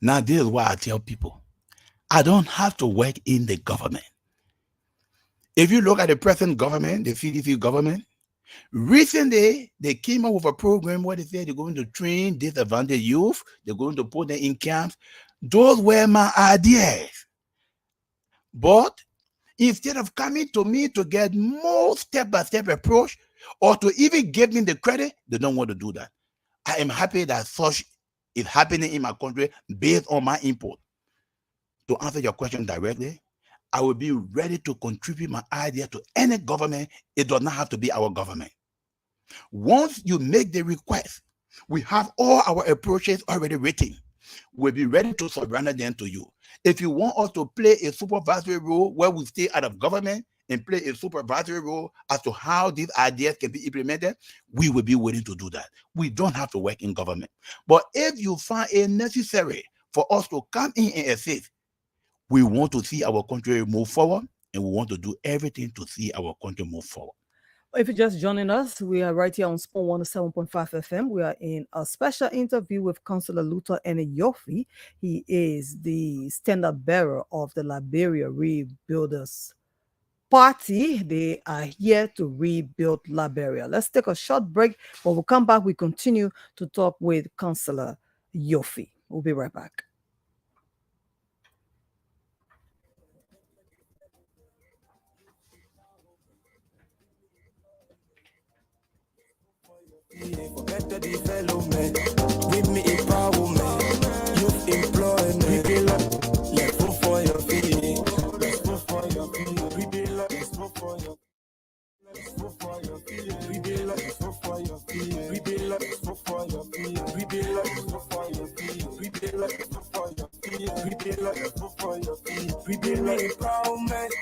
Speaker 3: Now, this is why I tell people, I don't have to work in the government. If you look at the present government, the CDC government, recently they came up with a program where they said they're going to train disadvantaged youth, they're going to put them in camps. Those were my ideas. But instead of coming to me to get more step-by-step approach or to even give me the credit, they don't want to do that. I am happy that such is happening in my country based on my input. To answer your question directly, I will be ready to contribute my idea to any government. It does not have to be our government. Once you make the request, we have all our approaches already written. We'll be ready to surrender them to you. If you want us to play a supervisory role where we stay out of government and play a supervisory role as to how these ideas can be implemented, we will be willing to do that. We don't have to work in government. But if you find it necessary for us to come in and assist, we want to see our country move forward, and we want to do everything to see our country move forward.
Speaker 2: If you're just joining us, we are right here on Spoon 107.5 FM. We are in a special interview with Councillor Luther N. Yorfee. He is the standard bearer of the Liberia Rebuilders party. They are here to rebuild Liberia. Let's take a short break. When we come back, we continue to talk with Cllr Yorfee. We'll be right back.
Speaker 1: For better development, with me empowerment, youth employment. We build up, let's go for your feeling. Let's go for your feeling. We build up, let's go for your. Let's go for your feeling. We build up, let's go for your feeling. We build up, let's go for your feeling. We build up, let's go for your feeling. We build up, let's go for your feeling. We build up, let's go for your feeling. We build up empowerment.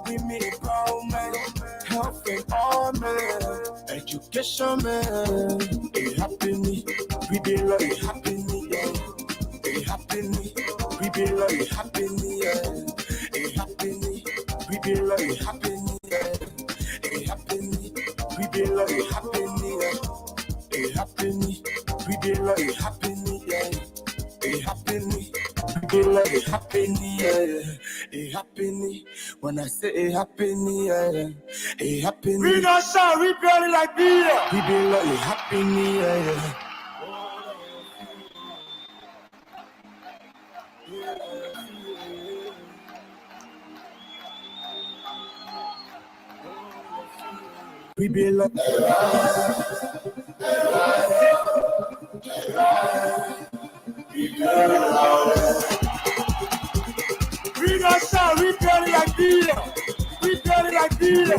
Speaker 1: We mean empowerment, health and all man, education man. A happy me, we be like a happy me, yeah. A happy me, we be like a happy me, yeah. A happy me, we be like a happy me, yeah. A happy me, we be like a happy me, yeah. A happy me, we be like a happy me, yeah. A happy me, we be like a happy me, yeah. A happy me, when I say a happy me, yeah. A happy me. We don't sound, we barely like beer. We be like a happy me, yeah. We be like we don't sound, we barely like beer. We barely like beer. They're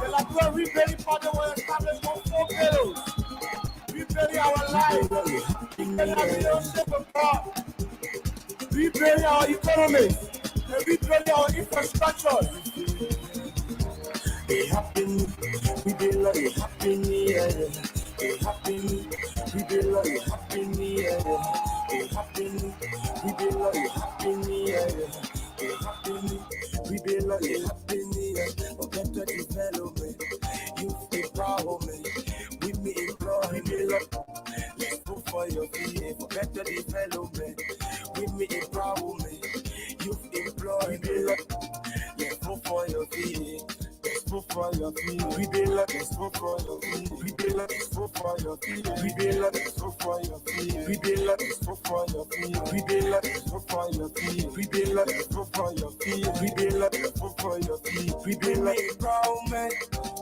Speaker 1: like, well, we barely partner with establish one four pillows. We barely our life. We barely our relationship with God. We barely our economy. And we barely our infrastructure. A happy me, we be like a happy me, yeah. A happy me, we be like a happy me, yeah. A happy me, we be like a happy me, yeah. A happy me, we be like a happy me, yeah. For better development, youth empowerment, with me employ, we be like, let's go for your feet, for better development, with me empowerment, youth employ, we be like, let's go for your feet. Let's go for your feet. We be like, let's go for your feet. We be like, let's go for your feet. We be like, let's go for your feet. We be like, let's go for your feet. We be like, let's go for your feet. We be like, let's go for your feet. We be like, let's go for your feet. We be like, empowerment.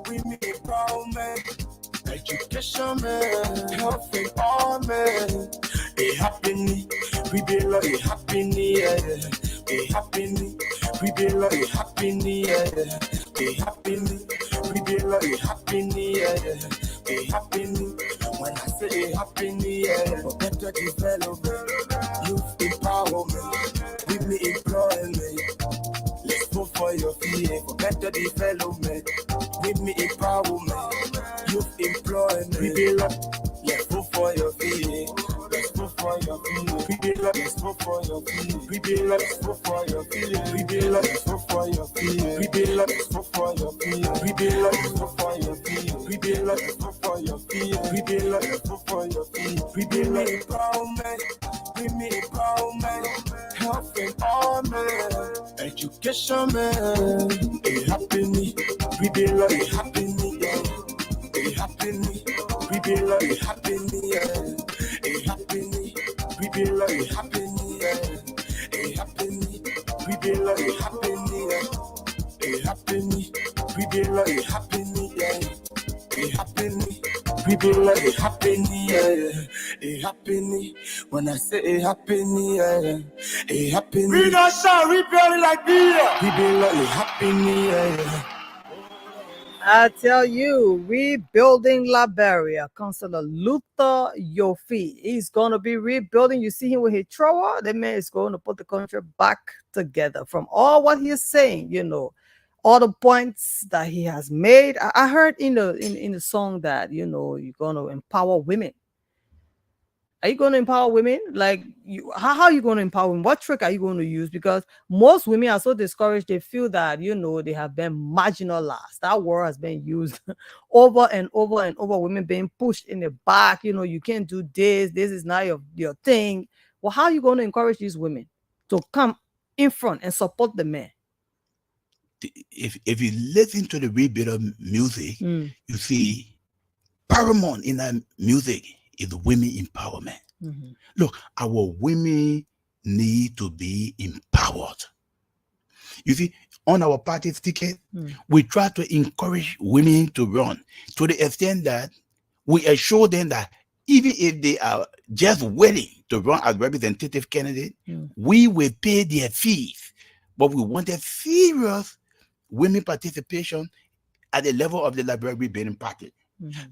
Speaker 1: We mean empowerment. Education man, health and all man. A happy me, we be like a happy me, yeah. A happy me, we be like a happy me, yeah. A happy me, we be like a happy me, yeah. A happy me, when I say a happy me, yeah. For better development, youth empowerment, with me employment. Let's go for your feet for better development, with me empowerment, youth employment. We be like, let's go for your feet. Let's go for your feet. We be like, let's go for your feet. We be like, let's go for your feet. We be like, let's go for your feet. We be like, let's go for your feet. We be like, let's go for your feet. We be like, let's go for your feet. We be like, let's go for your feet. We be like empowerment. We mean empowerment, health and all man, education man. A happy me, we be like a happy me, yeah. A happy me, we be like a happy me, yeah. A happy me, we be like a happy me, yeah. A happy me, we be like a happy me, yeah. A happy me, we be like a happy me, yeah. A happy me, we be like a happy me, yeah. A happy me, when I say a happy me, yeah. A happy me. We don't sound, we barely like beer. We be like a happy me, yeah.
Speaker 2: I tell you, rebuilding Liberia, Councillor Luther Yorfee. He's going to be rebuilding. You see him with his thrower. The man is going to put the country back together from all what he is saying, all the points that he has made. I heard in the song that, you're going to empower women. Are you going to empower women? Like, how are you going to empower women? What trick are you going to use? Because most women are so discouraged. They feel that, they have been marginalized. That word has been used over and over and over. Women being pushed in the back. You can't do this. This is not your thing. Well, how are you going to encourage these women to come in front and support the men?
Speaker 3: if you listen to the rebuilder music, you see paramount in that music is women empowerment. Look, our women need to be empowered. You see, on our party's ticket, we try to encourage women to run to the extent that we assure them that even if they are just willing to run as representative candidate, we will pay their fees. But we wanted serious women participation at the level of the library building party.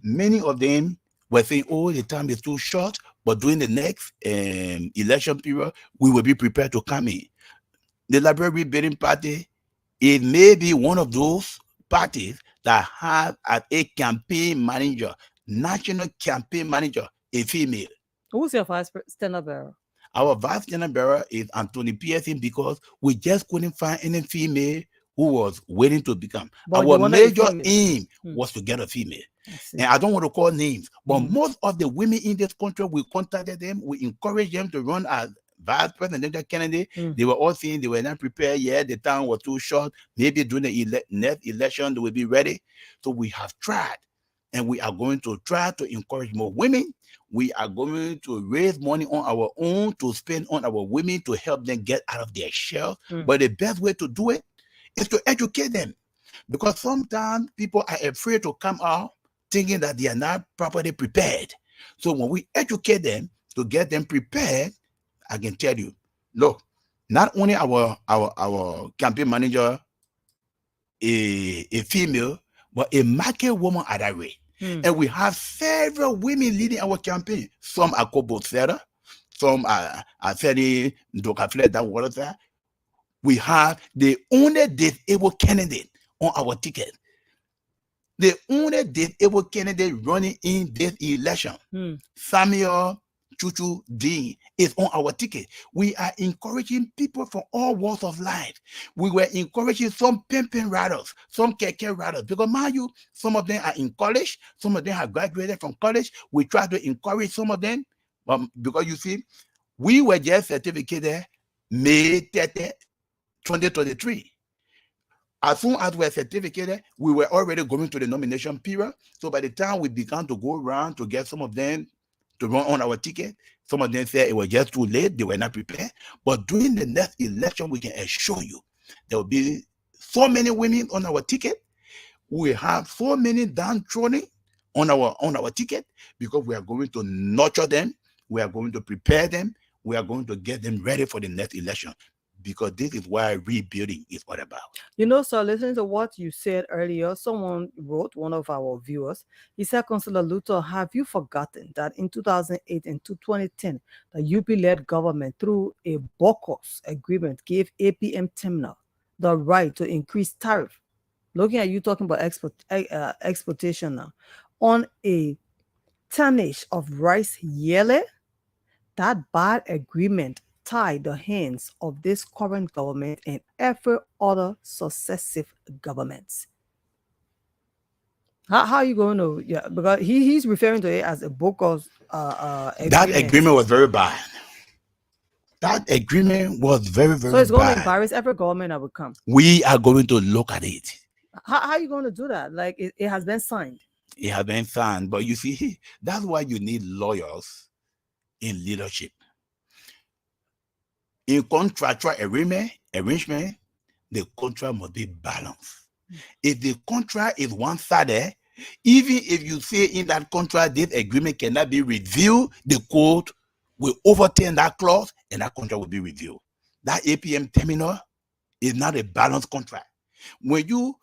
Speaker 3: Many of them were saying, oh, the time is too short, but during the next election period, we will be prepared to come in. The library building party, it may be one of those parties that have as a campaign manager, national campaign manager, a female.
Speaker 2: Who's your vice standard bearer?
Speaker 3: Our vice standard bearer is Anthony Pearson, because we just couldn't find any female who was willing to become.
Speaker 2: But
Speaker 3: our major aim was to get a female. And I don't want to call names, but most of the women in this country, we contacted them, we encouraged them to run as vice presidential candidate. They were all saying they were not prepared yet, the time was too short, maybe during the next election they will be ready. So we have tried, and we are going to try to encourage more women. We are going to raise money on our own to spend on our women to help them get out of their shell. But the best way to do it is to educate them, because sometimes people are afraid to come out thinking that they are not properly prepared. So when we educate them to get them prepared, I can tell you, look, not only our campaign manager a female, but a market woman at that rate. And we have several women leading our campaign. Some are co-both, some are fairly that water. We have the only disabled candidate on our ticket. The only disabled candidate running in this election, Samuel Chuchu Dean, is on our ticket. We are encouraging people from all walks of life. We were encouraging some pimping riders, some keke riders, because mind you, some of them are in college, some of them have graduated from college. We try to encourage some of them, because you see, we were just certificated May 30, 2023. As soon as we were certificated, we were already going to the nomination period. So by the time we began to go around to get some of them to run on our ticket, some of them said it was just too late, they were not prepared. But during the next election, we can assure you there will be so many women on our ticket. We have so many downtrodden on our ticket, because we are going to nurture them, we are going to prepare them, we are going to get them ready for the next election. Because this is why rebuilding is all about.
Speaker 2: You know, so listening to what you said earlier, someone wrote, one of our viewers, he said, Councillor Luther, have you forgotten that in 2008 and 2010, the UP-led government, through a BOCOS agreement, gave APM Terminal the right to increase tariff? Looking at you talking about exportation now, on a tonnage of rice yearly. That bad agreement tie the hands of this current government and every other successive governments. How are you going to, because he's referring to it as a BOCOS agreement.
Speaker 3: That agreement was very bad. That agreement was very, very bad.
Speaker 2: So it's going to embarrass every government that will come.
Speaker 3: We are going to look at it.
Speaker 2: How are you going to do that? Like, it has been signed.
Speaker 3: It has been signed, but you see, that's why you need lawyers in leadership. In contractual arrangement, the contract must be balanced. If the contract is one-sided, even if you say in that contract this agreement cannot be reviewed, the court will overturn that clause and that contract will be reviewed. That APM terminal is not a balanced contract. When you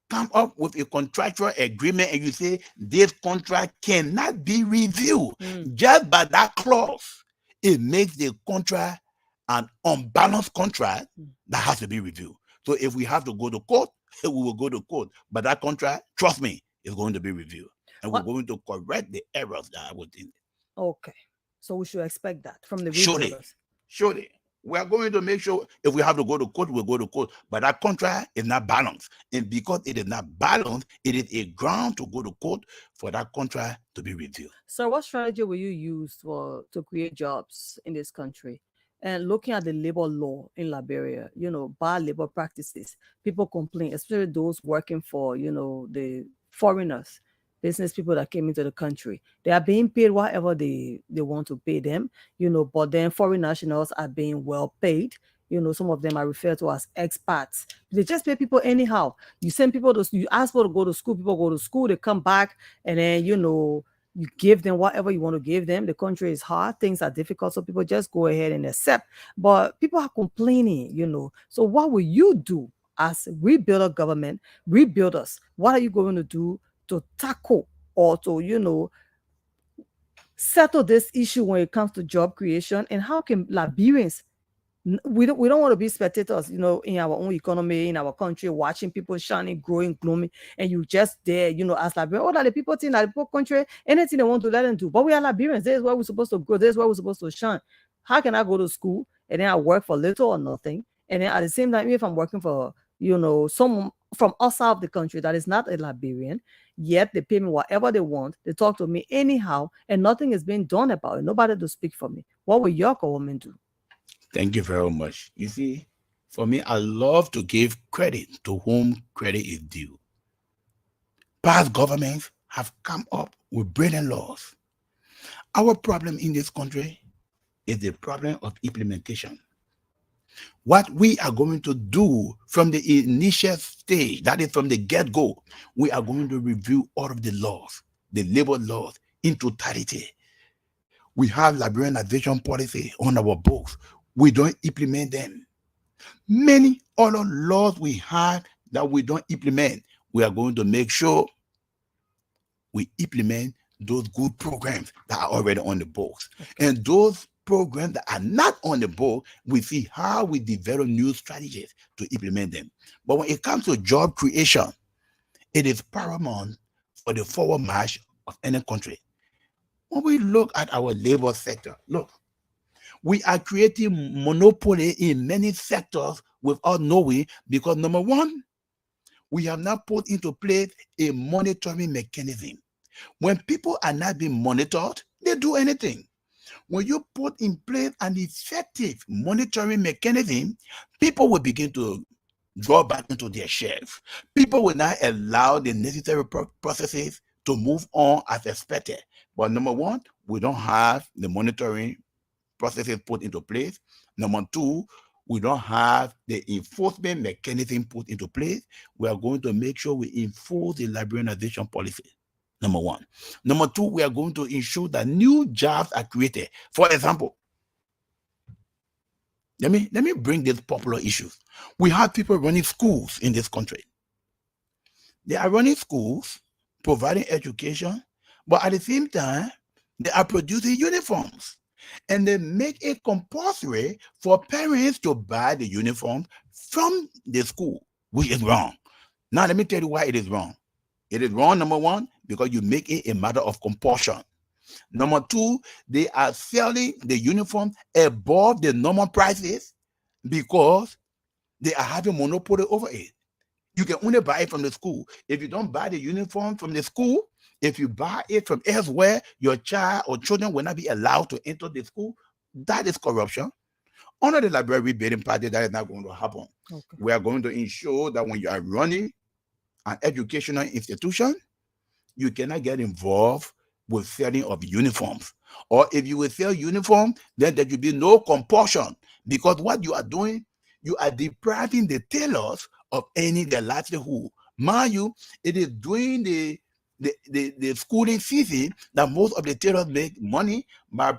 Speaker 3: come up with a contractual agreement and you say this contract cannot be reviewed, just by that clause, it makes the contract an unbalanced contract that has to be reviewed. So if we have to go to court, we will go to court. But that contract, trust me, is going to be reviewed. And we're going to correct the errors that are within it.
Speaker 2: Okay. So we should expect that from the
Speaker 3: rebuilders. Surely. We are going to make sure if we have to go to court, we'll go to court. But that contract is not balanced. And because it is not balanced, it is a ground to go to court for that contract to be reviewed.
Speaker 2: So what strategy will you use to create jobs in this country? and looking at the labor law in Liberia, bad labor practices, people complain, especially those working for, the foreigners, business people that came into the country. They are being paid whatever they want to pay them, but then foreign nationals are being well paid. Some of them are referred to as expats. They just pay people anyhow. You send people you ask people to go to school, people go to school, they come back, and then, you give them whatever you want to give them. The country is hard, things are difficult, so people just go ahead and accept. But people are complaining. So what will you do as rebuilder government, rebuilders? What are you going to do to tackle or to, settle this issue when it comes to job creation? And how can Liberians, we don't want to be spectators, in our own economy, in our country, watching people shining, growing, gloomy, and you just there, as Liberians, all the people think that the poor country, anything they want to let them do. But we are Liberians. This is where we're supposed to grow. This is where we're supposed to shine. How can I go to school and then I work for little or nothing? And then at the same time, if I'm working for, someone from outside of the country that is not a Liberian, yet they pay me whatever they want, they talk to me anyhow, and nothing is being done about it. Nobody to speak for me. What will your government do?
Speaker 3: Thank you very much. You see, for me, I love to give credit to whom credit is due. Past governments have come up with brilliant laws. Our problem in this country is the problem of implementation. What we are going to do from the initial stage, that is from the get-go, we are going to review all of the laws, the labor laws in totality. We have Liberianization policy on our books. We don't implement them. Many other laws we have that we don't implement, we are going to make sure we implement those good programs that are already on the books. Okay. And those programs that are not on the book, we see how we develop new strategies to implement them. But when it comes to job creation, it is paramount for the forward march of any country. When we look at our labor sector, look, we are creating monopoly in many sectors without knowing, because number one, we have not put into place a monitoring mechanism. When people are not being monitored, they do anything. When you put in place an effective monitoring mechanism, people will begin to draw back into their shelves. People will not allow the necessary processes to move on as expected. But number one, we don't have the monitoring processes put into place. Number two, we don't have the enforcement mechanism put into place. We are going to make sure we enforce the Liberianization policy. Number one. Number two, we are going to ensure that new jobs are created. For example, let me bring these popular issues. We have people running schools in this country. They are running schools, providing education, but at the same time, they are producing uniforms. And they make it compulsory for parents to buy the uniform from the school, which is wrong. Now, let me tell you why it is wrong. It is wrong, number one, because you make it a matter of compulsion. Number two, they are selling the uniform above the normal prices because they are having monopoly over it. You can only buy it from the school. If you don't buy the uniform from the school, if you buy it from elsewhere, your child or children will not be allowed to enter the school. That is corruption. Under the Liberia Rebuilding Party, that is not going to happen. Okay. We are going to ensure that when you are running an educational institution, you cannot get involved with selling of uniforms. Or if you will sell uniform, then there will be no compulsion, because what you are doing, you are depriving the tailors of any their livelihood. Mind you, it is during the schooling season that most of the tailors make money by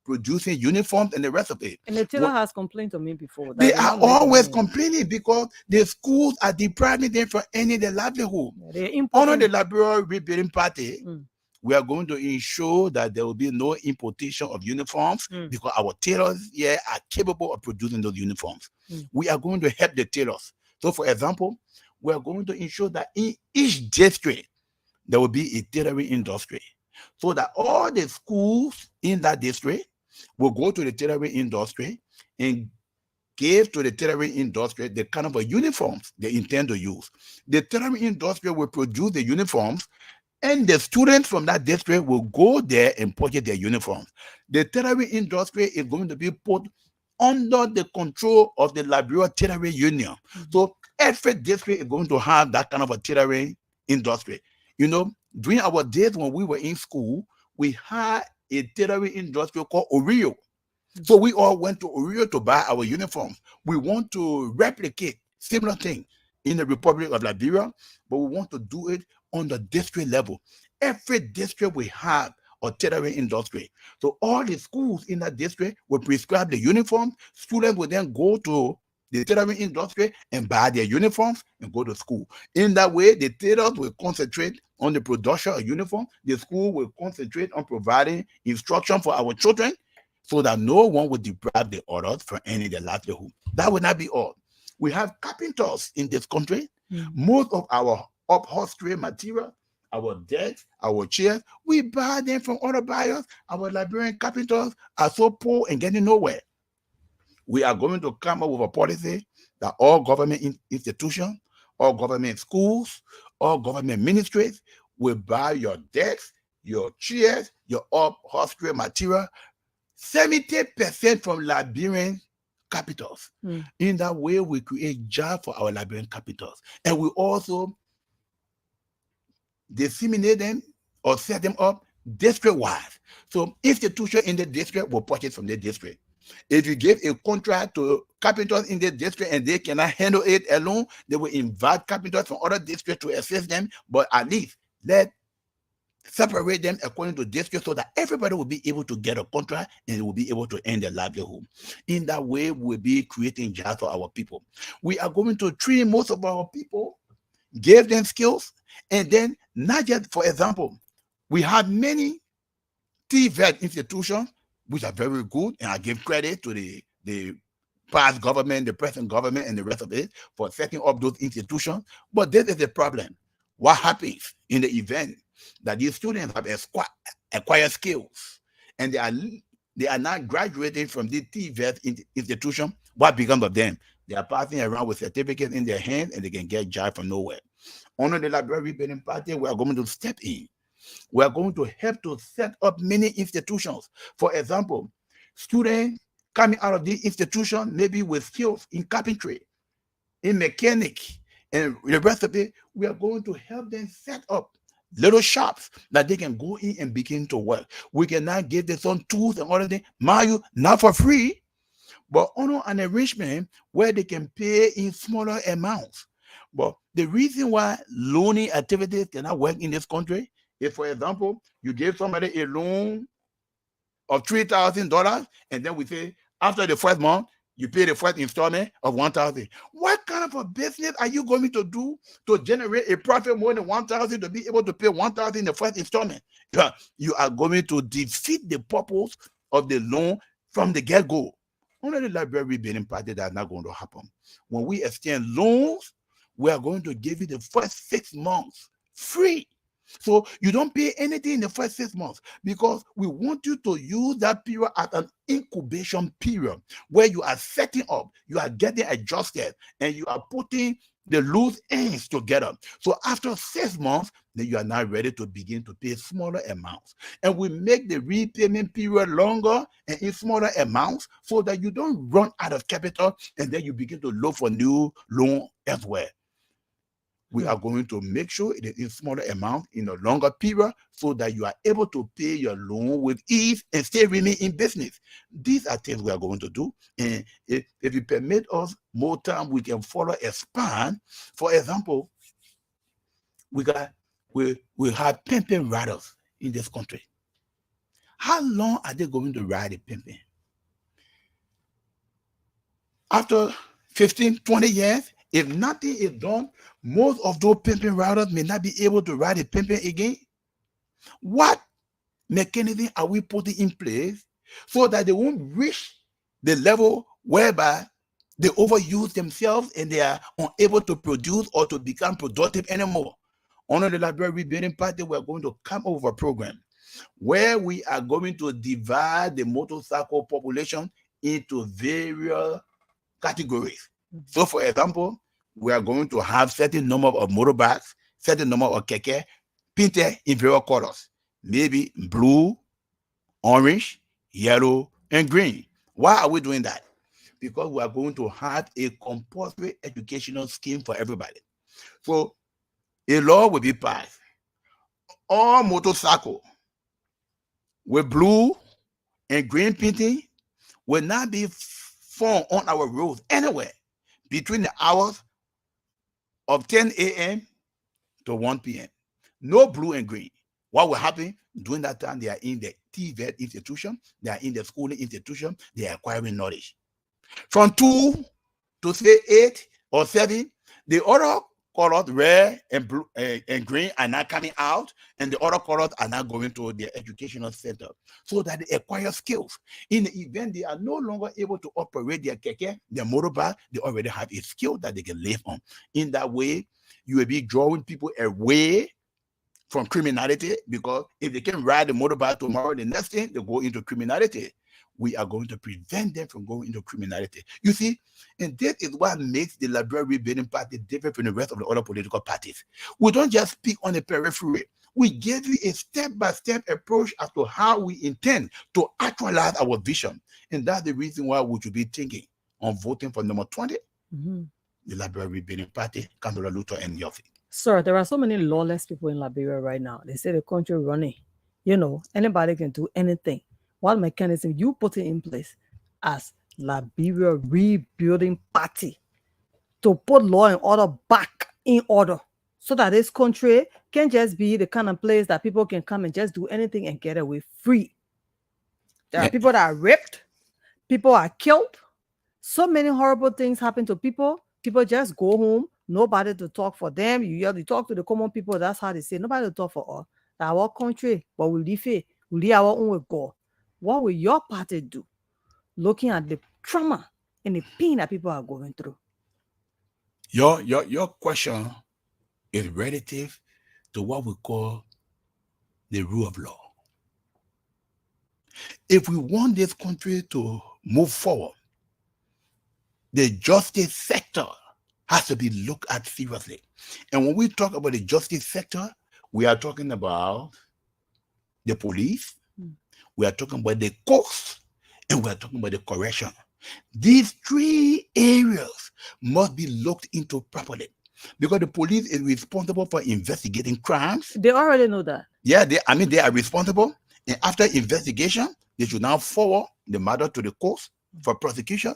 Speaker 3: producing uniforms and the rest of it.
Speaker 2: And the tailor has complained to me before.
Speaker 3: They are always complaining because the schools are depriving them from any their livelihood. Under the Liberia Rebuilding Party, we are going to ensure that there will be no importation of uniforms because our tailors here are capable of producing those uniforms. We are going to help the tailors. So, for example, we are going to ensure that in each district, there will be a tailoring industry, so that all the schools in that district will go to the tailoring industry and give to the tailoring industry the kind of uniforms they intend to use. The tailoring industry will produce the uniforms, and the students from that district will go there and purchase their uniforms. The tailoring industry is going to be put under the control of the Liberia Tailoring Union. So every district is going to have that kind of a tailoring industry. You know, during our days when we were in school, we had a tailoring industry called Oreo. So we all went to Oreo to buy our uniforms. We want to replicate similar thing in the Republic of Liberia, but we want to do it on the district level. Every district we have a tailoring industry. So all the schools in that district will prescribe the uniform. Students will then go to the tailoring industry and buy their uniforms and go to school. In that way, the tailors will concentrate on the production of uniform. The school will concentrate on providing instruction for our children so that no one would deprive the others from any of their livelihood. That would not be all. We have carpenters in this country. Most of our upholstery material, our desks, our chairs, we buy them from other buyers. Our Liberian carpenters are so poor and getting nowhere. We are going to come up with a policy that all government institutions, all government schools, all government ministries will buy your desks, your chairs, your upholstery material 70% from Liberian capitals. In that way, we create jobs for our Liberian capitals. And we also disseminate them or set them up district-wise. So institution in the district will purchase from the district. If you give a contract to carpenters in the district and they cannot handle it alone, they will invite carpenters from other districts to assist them, but at least let separate them according to district so that everybody will be able to get a contract and will be able to earn their livelihood. In that way, we'll be creating jobs for our people. We are going to train most of our people, give them skills, and then not just, for example, we have many TVET institutions which are very good, and I give credit to the past government, the present government, and the rest of it for setting up those institutions. But this is the problem. What happens in the event that these students have acquired skills and they are not graduating from the TVET institution? What becomes of them? They are passing around with certificates in their hands and they can get jobs from nowhere. Under the Library Building Party, we are going to step in. We are going to help to set up many institutions. For example, students coming out of the institution maybe with skills in carpentry, in mechanic, and the rest of it, we are going to help them set up little shops that they can go in and begin to work. We cannot give them some tools and other things, mind you, not for free, but on an arrangement where they can pay in smaller amounts. But the reason why loaning activities cannot work in this country is, for example, you give somebody a loan of $3,000, and then we say after the first month, you pay the first installment of $1,000. What kind of a business are you going to do to generate a profit more than $1,000 to be able to pay $1,000 in the first installment? You are going to defeat the purpose of the loan from the get-go. Under the Library Building Party, that's not going to happen. When we extend loans, we are going to give you the first 6 months free. So you don't pay anything in the first 6 months because we want you to use that period as an incubation period where you are setting up, you are getting adjusted, and you are putting the loose ends together. So after 6 months, then you are now ready to begin to pay smaller amounts. And we make the repayment period longer and in smaller amounts so that you don't run out of capital and then you begin to look for new loan elsewhere. We are going to make sure it is in smaller amount in a longer period so that you are able to pay your loan with ease and still remain in business. These are things we are going to do. And if you permit us more time, we can further expand. For example, we have pimping riders in this country. How long are they going to ride a pimping? After 15, 20 years, if nothing is done, most of those pimping riders may not be able to ride a pimping again. What mechanism are we putting in place so that they won't reach the level whereby they overuse themselves and they are unable to produce or to become productive anymore? Under the Library Building Party, we're going to come up with a program where we are going to divide the motorcycle population into various categories. So, for example, we are going to have certain number of motorbikes, certain number of keke painted in various colors, maybe blue, orange, yellow, and green. Why are we doing that? because we are going to have a compulsory educational scheme for everybody. So a law will be passed. All motorcycle with blue and green painting will not be found on our roads anywhere between the hours of 10 a.m. to 1 p.m. No blue and green. What will happen during that time? They are in the TVET institution, they are in the schooling institution, they are acquiring knowledge. From 2 to say 8 or 7, the other colors, red and blue and green, are not coming out, and the other colors are not going to the educational center, so that they acquire skills. In the event they are no longer able to operate their keke, their motorbike, they already have a skill that they can live on. In that way, you will be drawing people away from criminality, because if they can ride the motorbike tomorrow, the next thing they go into criminality. We are going to prevent them from going into criminality. You see, and this is what makes the Liberal Rebellion Party different from the rest of the other political parties. We don't just speak on the periphery. We give you a step-by-step approach as to how we intend to actualize our vision. And that's the reason why we should be thinking on voting for number 20, the Liberal Rebellion Party, Cllr, Luther, and Yorfee.
Speaker 2: Sir, there are so many lawless people in Liberia right now. They say the country running. You know, anybody can do anything. What mechanism you put it in place as Liberia Rebuilding Party to put law and order back in order, so that this country can just be the kind of place that people can come and just do anything and get away free. There are people that are raped, people are killed, so many horrible things happen to people. People just go home, nobody to talk for them. You talk to the common people, that's how they say, nobody to talk for us. Our country, but we live it, we live our own with God. What will your party do, looking at the trauma and the pain that people are going through?
Speaker 3: Your question is relative to what we call the rule of law. If we want this country to move forward, the justice sector has to be looked at seriously. And when we talk about the justice sector, we are talking about the police, we are talking about the courts, and we are talking about the correction. These three areas must be looked into properly, because the police is responsible for investigating crimes.
Speaker 2: They already know that.
Speaker 3: Yeah, they are responsible. And after investigation, they should now forward the matter to the courts for prosecution.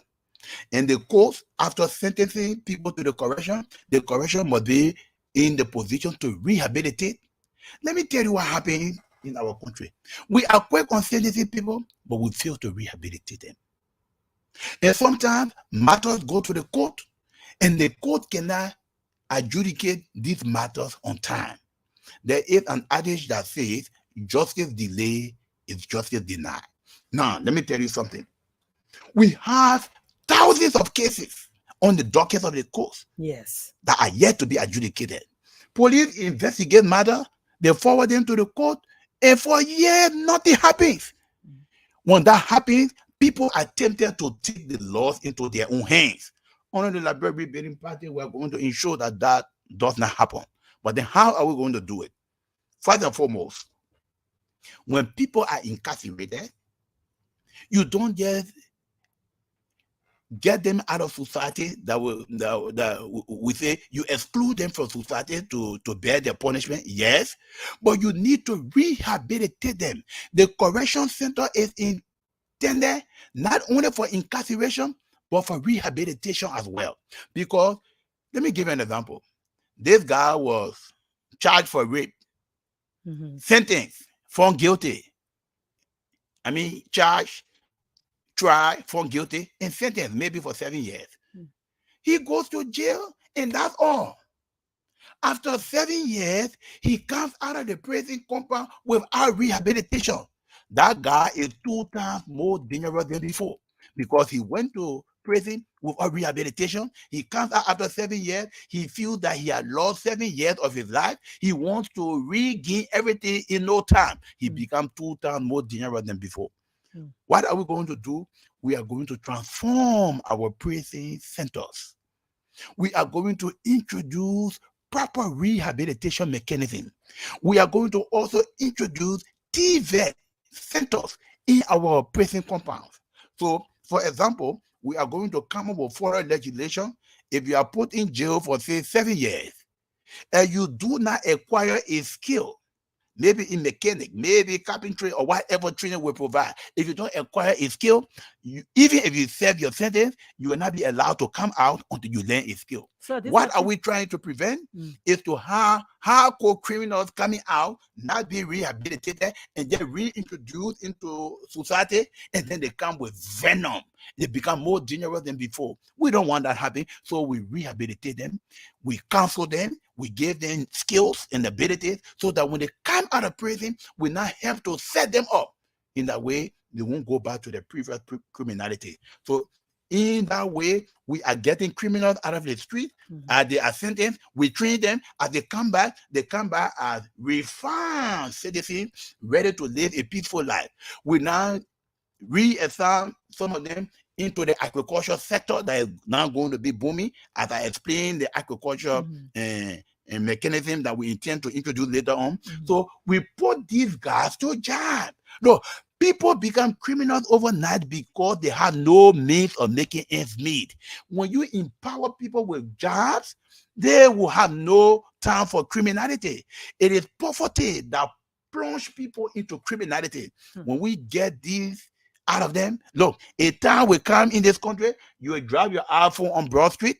Speaker 3: And the courts, after sentencing people to the correction must be in the position to rehabilitate. Let me tell you what happened in our country. We are quick on sentencing people, but we fail to rehabilitate them. And sometimes matters go to the court, and the court cannot adjudicate these matters on time. There is an adage that says, justice delayed is justice denied. Now, let me tell you something. We have thousands of cases on the docket of the court,
Speaker 2: yes,
Speaker 3: that are yet to be adjudicated. Police investigate matter, they forward them to the court, and for years nothing happens. When that happens, people are tempted to take the laws into their own hands. Under the Liberal Rebellion Party, we are going to ensure that that does not happen. But then how are we going to do it? First and foremost, when people are incarcerated, you don't just get them out of society. That we say you exclude them from society to bear their punishment. Yes, but you need to rehabilitate them. The correction center is intended not only for incarceration, but for rehabilitation as well. Because let me give you an example. This guy was charged for rape, sentenced, found guilty. Charged, tried, found guilty, and sentenced maybe for 7 years. He goes to jail, and that's all. After 7 years, he comes out of the prison compound without rehabilitation. That guy is 2 times more dangerous than before, because he went to prison without rehabilitation. He comes out after 7 years. He feels that he had lost 7 years of his life. He wants to regain everything in no time. He becomes 2 times more dangerous than before. What are we going to do? We are going to transform our prison centers. We are going to introduce proper rehabilitation mechanism. We are going to also introduce TVET centers in our prison compounds. So, for example, we are going to come up with further legislation. If you are put in jail for say 7 years and you do not acquire a skill, maybe in mechanic, maybe carpentry, or whatever training we provide, if you don't acquire a skill, even if you serve your sentence, you will not be allowed to come out until you learn a skill.
Speaker 2: So this
Speaker 3: What are we trying to prevent? Is to have hardcore criminals coming out, not be rehabilitated, and then reintroduced into society, and then they come with venom. They become more dangerous than before. We don't want that happening, so we rehabilitate them, we counsel them, we give them skills and abilities, so that when they come out of prison, we now help to set them up. In that way, they won't go back to their previous criminality. So in that way, we are getting criminals out of the street. As they are sentenced, we train them. As they come back as refined citizens, ready to live a peaceful life. We now reassign some of them into the agriculture sector that is now going to be booming, as I explained the agriculture and mechanism that we intend to introduce later on. So we put these guys to job. No, people become criminals overnight because they have no means of making ends meet. When you empower people with jobs, they will have no time for criminality. It is poverty that plunge people into criminality. When we get these out of them, look, a time will come in this country, you will grab your iPhone on Broad Street,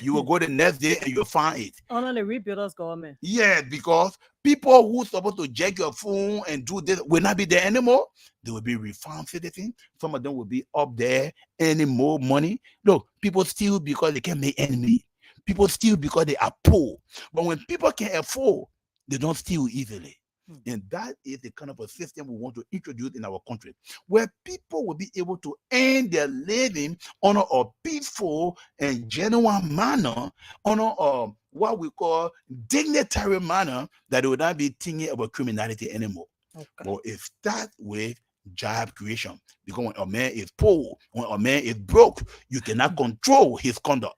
Speaker 3: you will go the next day and you'll find it.
Speaker 2: Under the rebuilders government.
Speaker 3: Yeah, because people who are supposed to jack your phone and do this will not be there anymore. They will be refound citizens. Some of them will be up there earning more money. Look, people steal because they can't make ends meet. People steal because they are poor. But when people can afford, they don't steal easily. And that is the kind of a system we want to introduce in our country, where people will be able to earn their living on a peaceful and genuine manner, on a what we call dignitary manner, that they will not be thinking about criminality anymore. But it starts with job creation, because when a man is poor, when a man is broke, you cannot control his conduct.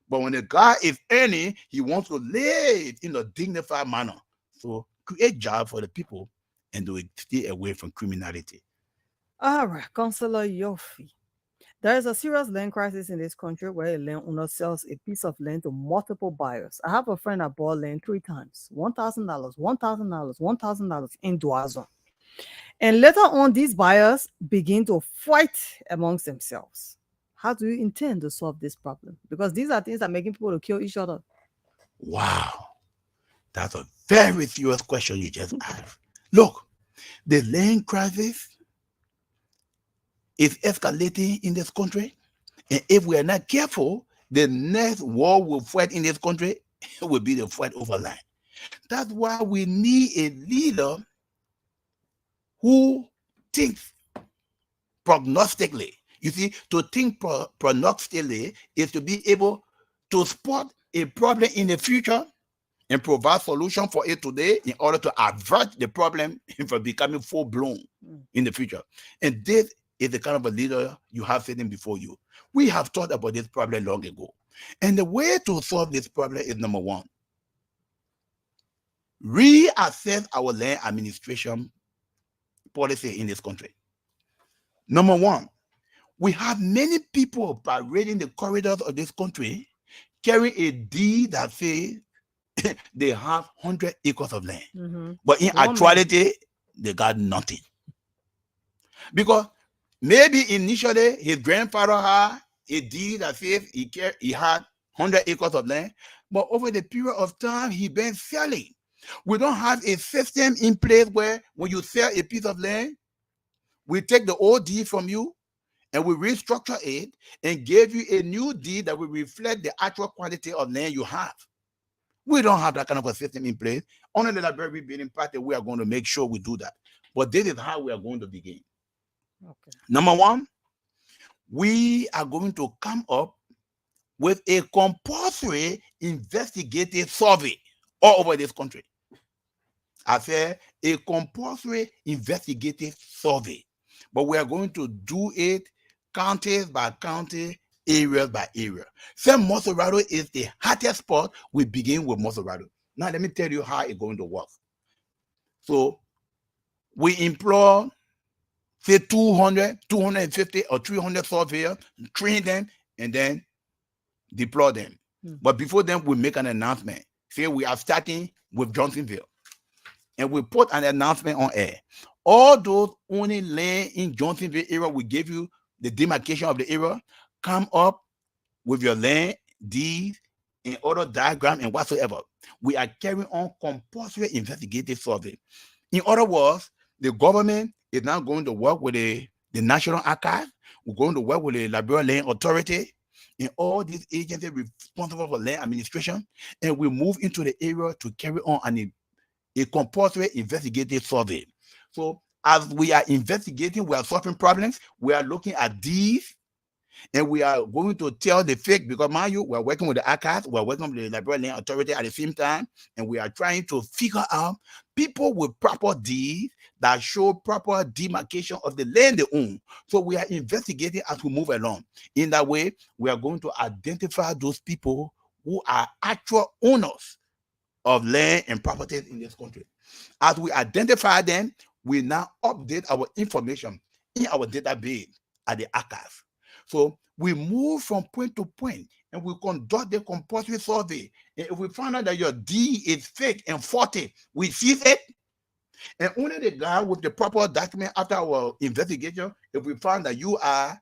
Speaker 3: But when a guy is earning, he wants to live in a dignified manner. So create jobs for the people, and they will stay away from criminality.
Speaker 2: All right, Councillor Yorfee. There is a serious land crisis in this country where a landowner sells a piece of land to multiple buyers. I have a friend that bought land 3 times, $1,000, $1,000, $1,000 in Doazon. And later on, these buyers begin to fight amongst themselves. How do you intend to solve this problem? Because these are things that are making people to kill each other.
Speaker 3: Wow. That's a very serious question you just asked. Look, the land crisis is escalating in this country. And if we are not careful, the next war we'll fight in this country will be the fight over land. That's why we need a leader who thinks prognostically. You see, to think prognostically is to be able to spot a problem in the future and provide solution for it today in order to avert the problem from becoming full-blown in the future. And this is the kind of a leader you have sitting before you. We have thought about this problem long ago. And the way to solve this problem is, number one, reassess our land administration policy in this country. Number one, we have many people parading the corridors of this country carrying a deed that says they have 100 acres of land. But in actuality, they got nothing. Because maybe initially his grandfather had a deed that says he had 100 acres of land, but over the period of time, he been selling. We don't have a system in place where when you sell a piece of land, we take the old deed from you and we restructure it and give you a new deed that will reflect the actual quantity of land you have. We don't have that kind of a system in place. Only the library building party, we are going to make sure we do that. But this is how we are going to begin. Okay. Number one, we are going to come up with a compulsory investigative survey all over this country. I said a compulsory investigative survey. But we are going to do it county by county, area by area. Say Mosorado is the hottest spot. We begin with Mosorado. Now let me tell you how it's going to work. So we implore say 200, 250 or 300 surveyors, train them, and then deploy them. But before then, we make an announcement. Say we are starting with Johnsonville. And we put an announcement on air. All those owning land in Johnsonville area, we give you the demarcation of the area. Come up with your land, deed, and other diagram and whatsoever. We are carrying on compulsory investigative survey. In other words, the government is now going to work with the National Archive. We're going to work with the Liberia Land Authority and all these agencies responsible for land administration. And we move into the area to carry on a compulsory investigative survey. So as we are investigating, we are solving problems, we are looking at these, and we are going to tell the fake, because mind you, we are working with the archives, we are working with the Liberia Land Authority at the same time, and we are trying to figure out people with proper deeds that show proper demarcation of the land they own. So we are investigating as we move along. In that way, we are going to identify those people who are actual owners of land and properties in this country. As we identify them, we now update our information in our database at the archive. So we move from point to point and we conduct the compulsory survey. And if we find out that your deed is fake and faulty, we seize it. And only the guy with the proper document after our investigation, if we find that you are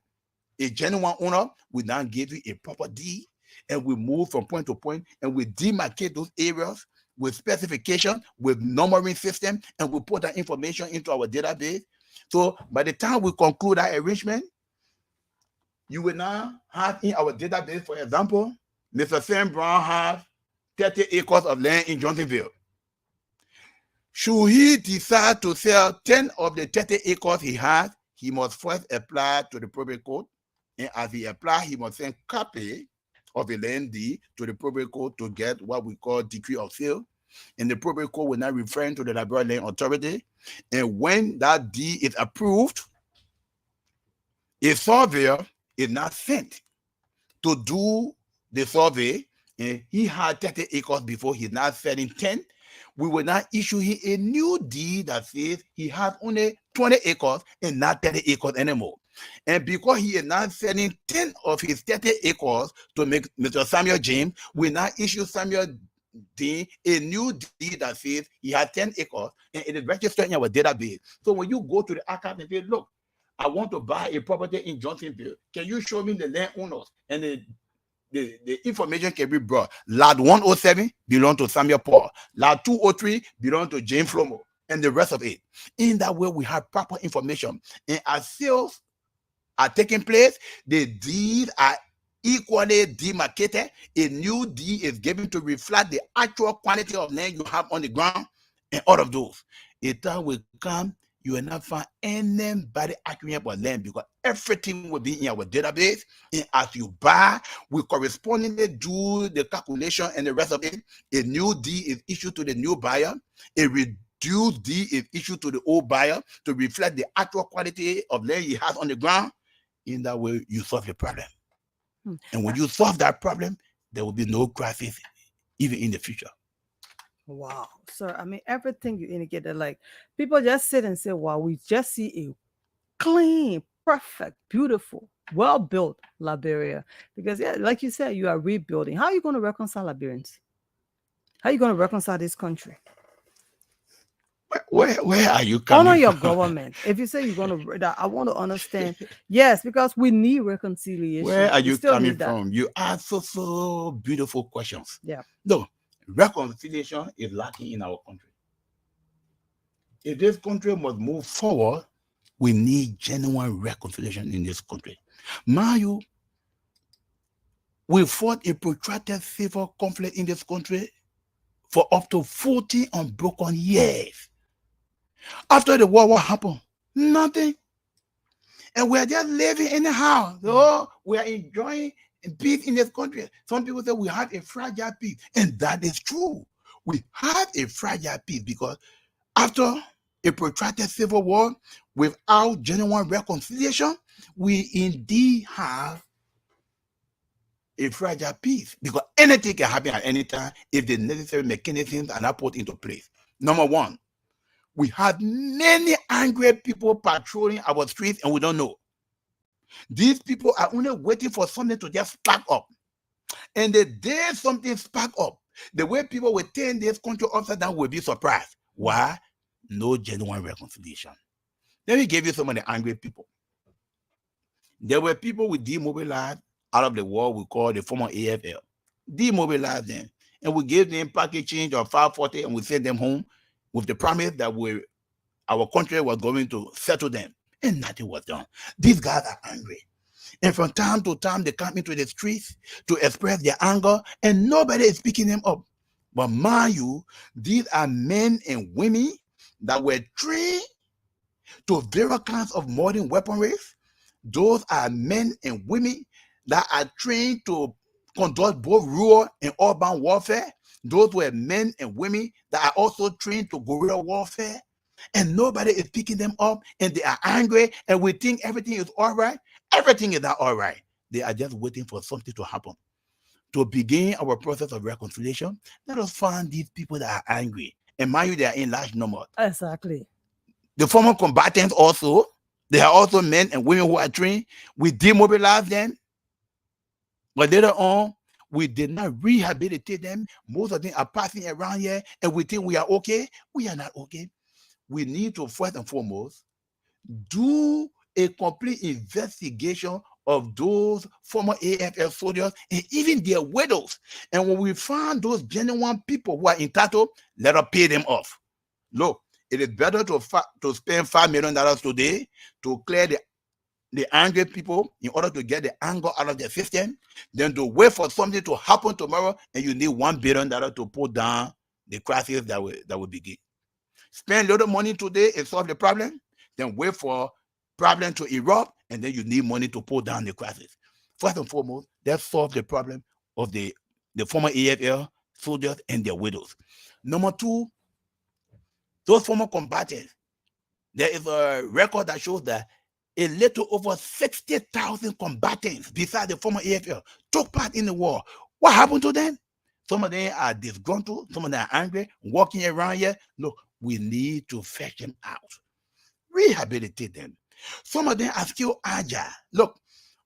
Speaker 3: a genuine owner, we now give you a proper deed. And we move from point to point and we demarcate those areas with specification, with numbering system, and we put that information into our database. So by the time we conclude that arrangement, you will now have in our database, for example, Mr. Sam Brown has 30 acres of land in Johnsonville. Should he decide to sell 10 of the 30 acres he has, he must first apply to the probate court. And as he applies, he must send copy of a land deed to the probate court to get what we call decree of sale. And the probate court will now refer to the Liberia Land Authority. And when that deed is approved, a surveyor is not sent to do the survey. And he had 30 acres before, he's now selling 10. We will now issue him a new deed that says he has only 20 acres and not 30 acres anymore. And because he is now selling 10 of his 30 acres to make Mr. Samuel James, we now issue Samuel Dean a new deed that says he had 10 acres and it is registered in our database. So when you go to the archive and say, look, I want to buy a property in Johnsonville, can you show me the landowners? And the information can be brought. Lot 107 belongs to Samuel Paul. Lot 203 belongs to James Flomo, and the rest of it. In that way, we have proper information. And as sales are taking place, the deeds are equally demarcated. A new deed is given to reflect the actual quantity of land you have on the ground, and all of those. A time will come, you will not find anybody arguing about land because everything will be in our database. And as you buy, we correspondingly do the calculation and the rest of it. A new deed is issued to the new buyer. A reduced deed is issued to the old buyer to reflect the actual quality of land he has on the ground. In that way, you solve your problem. And when you solve that problem, there will be no crisis even in the future.
Speaker 2: Wow, sir. I mean, everything you indicated, like people just sit and say, wow, we just see a clean, perfect, beautiful, well built Liberia. Because, yeah, like you said, you are rebuilding. How are you going to reconcile Liberians? How are you going to reconcile this country?
Speaker 3: Where are you coming
Speaker 2: Honor your
Speaker 3: from?
Speaker 2: government. If you say you're going to, I want to understand. Yes, because we need reconciliation.
Speaker 3: Where are
Speaker 2: We
Speaker 3: you
Speaker 2: still
Speaker 3: coming
Speaker 2: need that.
Speaker 3: from? You ask so beautiful questions.
Speaker 2: Yeah.
Speaker 3: No, reconciliation is lacking in our country. If this country must move forward, we need genuine reconciliation in this country. Mind you, we fought a protracted civil conflict in this country for up to 40 unbroken years. After the war, what happened? Nothing. And we're just living anyhow. So we are enjoying peace in this country. Some people say we have a fragile peace, and that is true. We have a fragile peace because after a protracted civil war, without genuine reconciliation, we indeed have a fragile peace because anything can happen at any time if the necessary mechanisms are not put into place. Number one, We have many angry people patrolling our streets and we don't know. These people are only waiting for something to just spark up. And the day something spark up, the way people will turn this country upside down will be surprised. Why? No genuine reconciliation. Let me give you some of the angry people. There were people we demobilized out of the war we call the former AFL. Demobilized them. And we gave them package change of 540 and we sent them home with the promise that our country was going to settle them. And nothing was done. These guys are angry. And from time to time, they come into the streets to express their anger, and nobody is picking them up. But mind you, these are men and women that were trained to various kinds of modern weaponry. Those are men and women that are trained to conduct both rural and urban warfare. Those were men and women that are also trained to guerrilla warfare. And nobody is picking them up, and they are angry, and we think everything is all right. Everything is not all right. They are just waiting for something to happen. To begin our process of reconciliation, let us find these people that are angry. And mind you, they are in large numbers.
Speaker 2: Exactly.
Speaker 3: The former combatants also, they are also men and women who are trained. We demobilize them. But later on, we did not rehabilitate them. Most of them are passing around here, and we think we are okay. We are not okay. We need to first and foremost do a complete investigation of those former AFL soldiers and even their widows. And when we find those genuine people who are entitled, let us pay them off. Look, it is better to spend $5 million today to clear the angry people in order to get the anger out of the system than to wait for something to happen tomorrow and you need $1 billion to put down the crisis that will begin. Spend a little money today and solve the problem, then wait for problem to erupt, and then you need money to pull down the crisis. First and foremost, let's solve the problem of the former AFL soldiers and their widows. Number two, those former combatants, there is a record that shows that a little over 60,000 combatants besides the former AFL took part in the war. What happened to them? Some of them are disgruntled, some of them are angry, walking around here. Look, we need to fetch them out, rehabilitate them. Some of them are still agile. Look,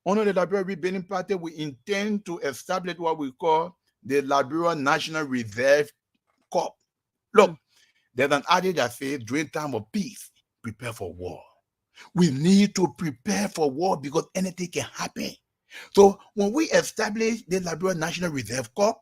Speaker 3: under the Liberia Rebuilding Party, we intend to establish what we call the Liberia National Reserve Corps. Look, there's an adage that says, during time of peace, prepare for war. We need to prepare for war because anything can happen. So when we establish the Liberia National Reserve Corps,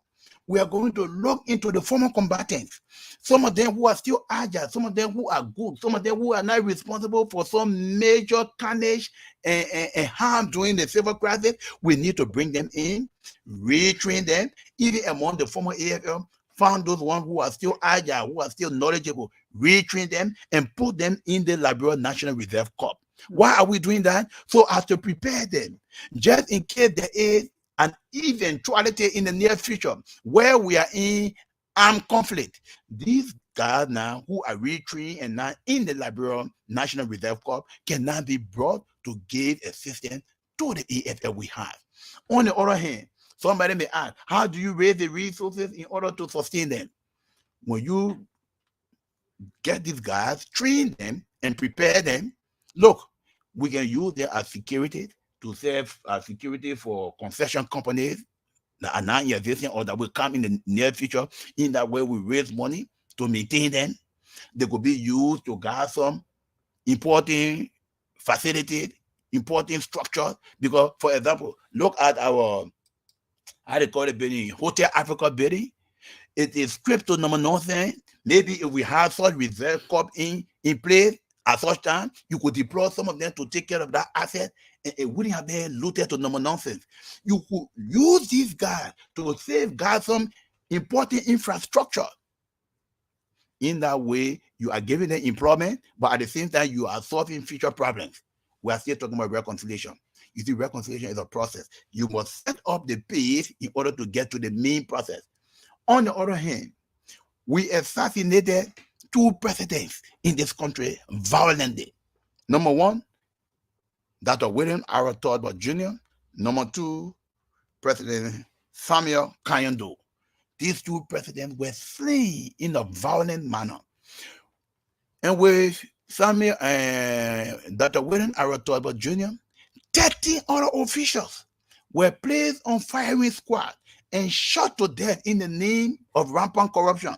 Speaker 3: we are going to look into the former combatants. Some of them who are still agile, some of them who are good, some of them who are not responsible for some major carnage and harm during the civil crisis. We need to bring them in, retrain them, even among the former AFL, found those ones who are still agile, who are still knowledgeable, retrain them and put them in the Liberia National Reserve Corps. Why are we doing that? So as to prepare them, just in case there is an eventuality in the near future where we are in armed conflict. These guys now who are retrained and now in the Liberia National Reserve Corps can now be brought to give assistance to the AFL we have. On the other hand, somebody may ask, how do you raise the resources in order to sustain them? When you get these guys, train them and prepare them, look, we can use them as security to serve as security for concession companies that are not in existence or that will come in the near future. In that way, we raise money to maintain them. They could be used to guard some important facilities, important structures. Because, for example, look at our, how they call it, building, Hotel Africa building. It is script to number nothing. Maybe if we have such reserve corps in place at such time, you could deploy some of them to take care of that asset, and it wouldn't have been looted to number nonsense. You could use these guys to safeguard some important infrastructure. In that way, you are giving them employment, but at the same time, you are solving future problems. We are still talking about reconciliation. You see, reconciliation is a process. You must set up the pace in order to get to the main process. On the other hand, we assassinated 2 presidents in this country violently. Number 1, Dr. William R. Tolbert Jr. Number 2, President Samuel Kayando. These 2 presidents were slain in a violent manner. And with Samuel and Dr. William Aratoba Jr., 13 other officials were placed on firing squad and shot to death in the name of rampant corruption.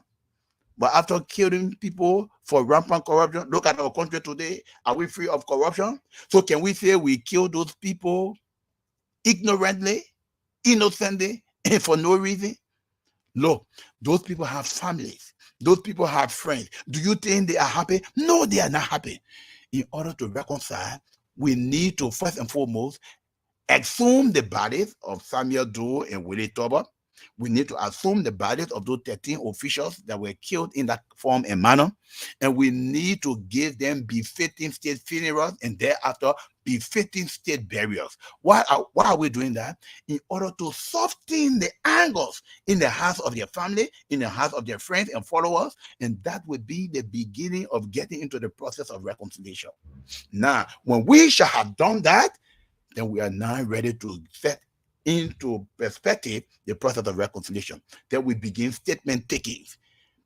Speaker 3: But after killing people for rampant corruption, look at our country today. Are we free of corruption? So can we say we killed those people ignorantly, innocently, and for no reason? Look, those people have families. Those people have friends. Do you think they are happy? No, they are not happy. In order to reconcile, we need to first and foremost exhume the bodies of Samuel Doe and Willie Tolbert. We need to assume the bodies of those 13 officials that were killed in that form and manner. And we need to give them befitting state funerals and thereafter befitting state burials. Why are we doing that? In order to soften the angers in the hearts of their family, in the hearts of their friends and followers. And that would be the beginning of getting into the process of reconciliation. Now, when we shall have done that, then we are now ready to set into perspective the process of reconciliation. Then we begin statement taking.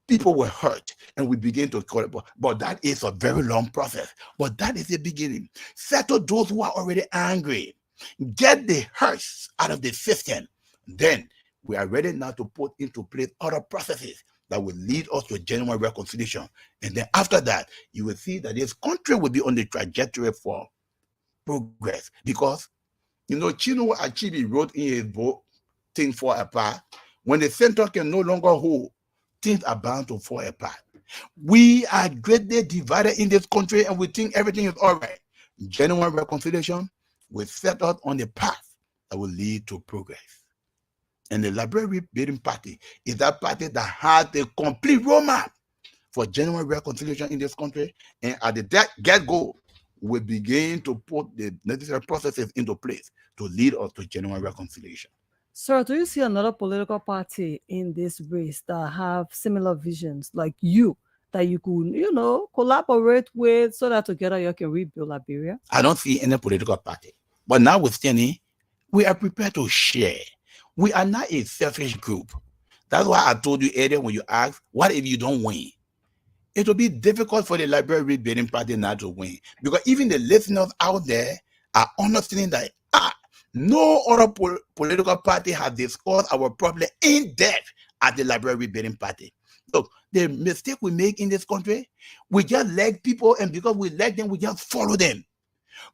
Speaker 3: People were hurt and we begin to call it, but that is a very long process. But that is the beginning. Settle those who are already angry. Get the hurts out of the system. Then we are ready now to put into place other processes that will lead us to genuine reconciliation. And then after that, you will see that this country will be on the trajectory for progress. Because Chinua Achebe wrote in his book, Things Fall Apart, when the center can no longer hold, things are bound to fall apart. We are greatly divided in this country and we think everything is all right. Genuine reconciliation will set us on the path that will lead to progress. And the Library Building Party is that party that has the complete roadmap for genuine reconciliation in this country. And at the get-go, we begin to put the necessary processes into place to lead us to genuine reconciliation.
Speaker 2: Sir, do you see another political party in this race that have similar visions like you, that you could, collaborate with so that together you can rebuild Liberia?
Speaker 3: I don't see any political party. But notwithstanding, we are prepared to share. We are not a selfish group. That's why I told you earlier when you asked, what if you don't win? It will be difficult for the Library Rebuilding Party not to win, because even the listeners out there are understanding that no other political party has discussed our problem in depth as the Library Rebuilding Party. Look, the mistake we make in this country, we just like people, and because we like them, we just follow them.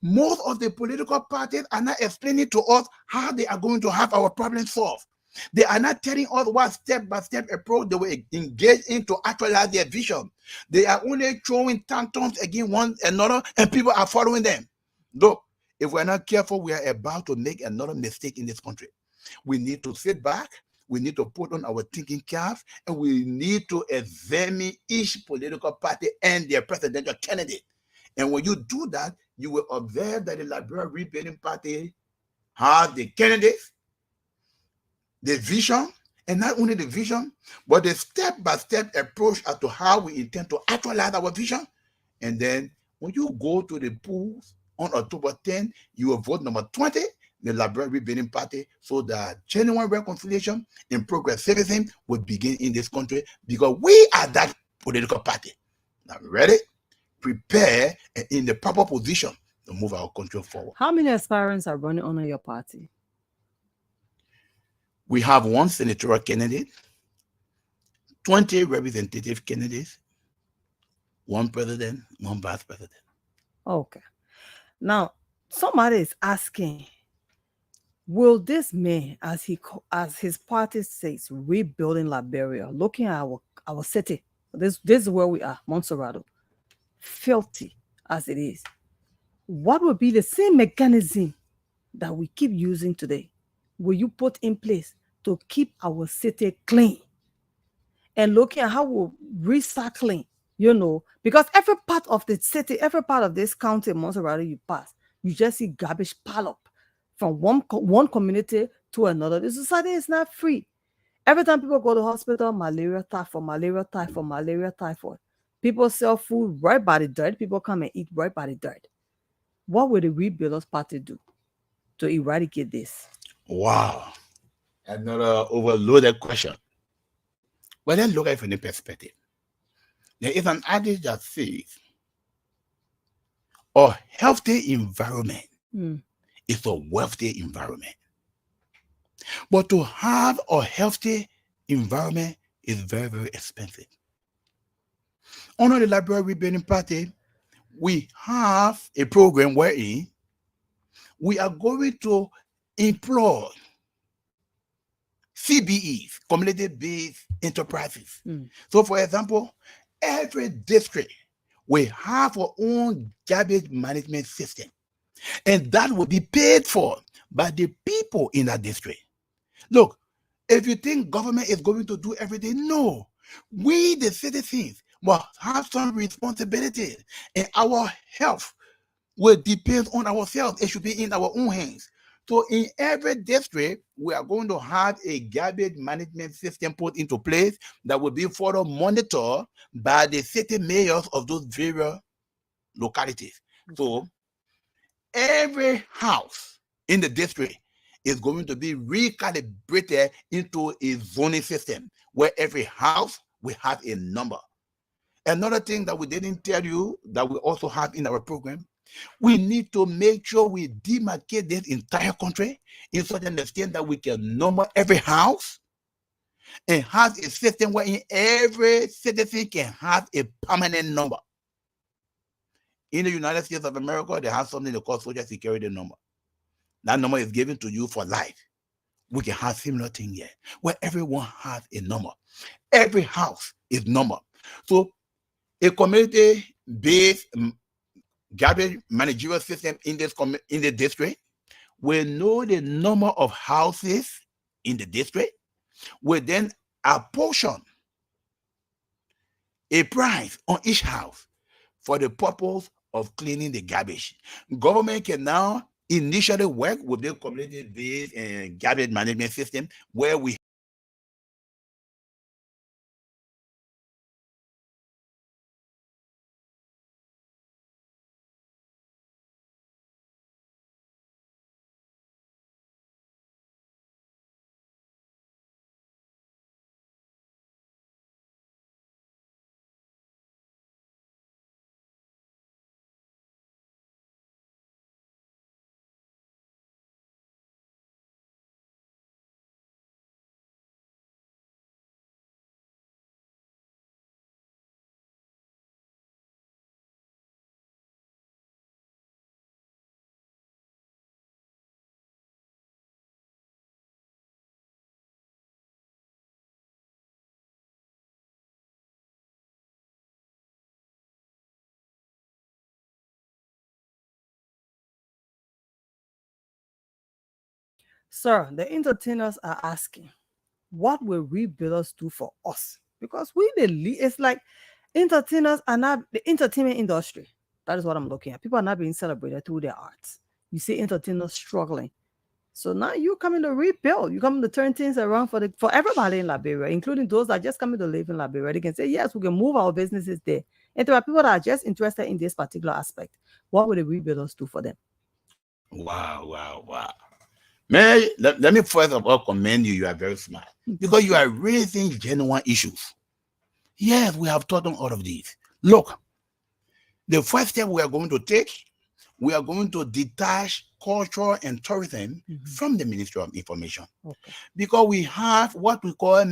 Speaker 3: Most of the political parties are not explaining to us how they are going to have our problem solved. They are not telling us what step-by-step approach they will engage in to actualize their vision. They are only throwing tantrums against one another, and people are following them. Look, if we're not careful, we are about to make another mistake in this country. We need to sit back, we need to put on our thinking caps, and we need to examine each political party and their presidential candidate. And when you do that, you will observe that the Library Rebuilding Party has the candidates, the vision, and not only the vision, but the step-by-step approach as to how we intend to actualize our vision. And then when you go to the polls on October 10, you will vote number 20, the Library Rebuilding Party, so that genuine reconciliation and progressivism will begin in this country, because we are that political party. Now, ready? Prepare and in the proper position to move our country forward.
Speaker 2: How many aspirants are running under your party?
Speaker 3: We have one senatorial candidate, 20 representative candidates, one president, one vice president.
Speaker 2: Okay. Now, somebody is asking, will this man, as his party says, rebuilding Liberia, looking at our city, this is where we are, Montserrat, filthy as it is, what would be the same mechanism that we keep using today? Will you put in place to keep our city clean? And looking at how we're recycling, because every part of the city, every part of this county, Montserrat, you pass, you just see garbage pile up from one community to another. The society is not free. Every time people go to hospital, malaria, typhoid. People sell food right by the dirt. People come and eat right by the dirt. What will the Rebuilders Party do to eradicate this?
Speaker 3: Wow. Another overloaded question. Well, let's look at it from the perspective. There is an adage that says, a healthy environment
Speaker 2: Mm.
Speaker 3: is a wealthy environment. But to have a healthy environment is very, very expensive. Under the Library Rebuilding Party, we have a program wherein we are going to employ CBEs, community-based enterprises.
Speaker 2: Mm.
Speaker 3: So, for example, every district will have our own garbage management system, and that will be paid for by the people in that district. Look, if you think government is going to do everything, no. We, the citizens, must have some responsibility, and our health will depend on ourselves. It should be in our own hands. So in every district, we are going to have a garbage management system put into place that will be further monitored by the city mayors of those various localities. So every house in the district is going to be recalibrated into a zoning system where every house will have a number. Another thing that we didn't tell you that we also have in our program, we need to make sure we demarcate this entire country in such an extent that we can number every house and have a system where every citizen can have a permanent number. In the United States of America, they have something they call Social Security number. That number is given to you for life. We can have similar thing here, where everyone has a number. Every house is numbered. So a community-based garbage managerial system in the district will know the number of houses in the district, will then apportion a price on each house for the purpose of cleaning the garbage. Government can now initially work with the community-based garbage management system where we
Speaker 2: Sir, the entertainers are asking, what will rebuilders do for us? Because it's like entertainers are not the entertainment industry. That is what I'm looking at. People are not being celebrated through their arts. You see entertainers struggling. So now you coming to rebuild. You coming to turn things around for everybody in Liberia, including those that are just coming to live in Liberia. They can say, yes, we can move our businesses there. And there are people that are just interested in this particular aspect. What would the rebuilders do for them?
Speaker 3: wow, wow, wow. May let me first of all commend you. You are very smart because you are raising genuine issues. Yes, we have taught on all of these. Look, the first step we are going to take, we are going to detach culture and tourism from the Ministry of Information.
Speaker 2: Okay.
Speaker 3: Because we have what we call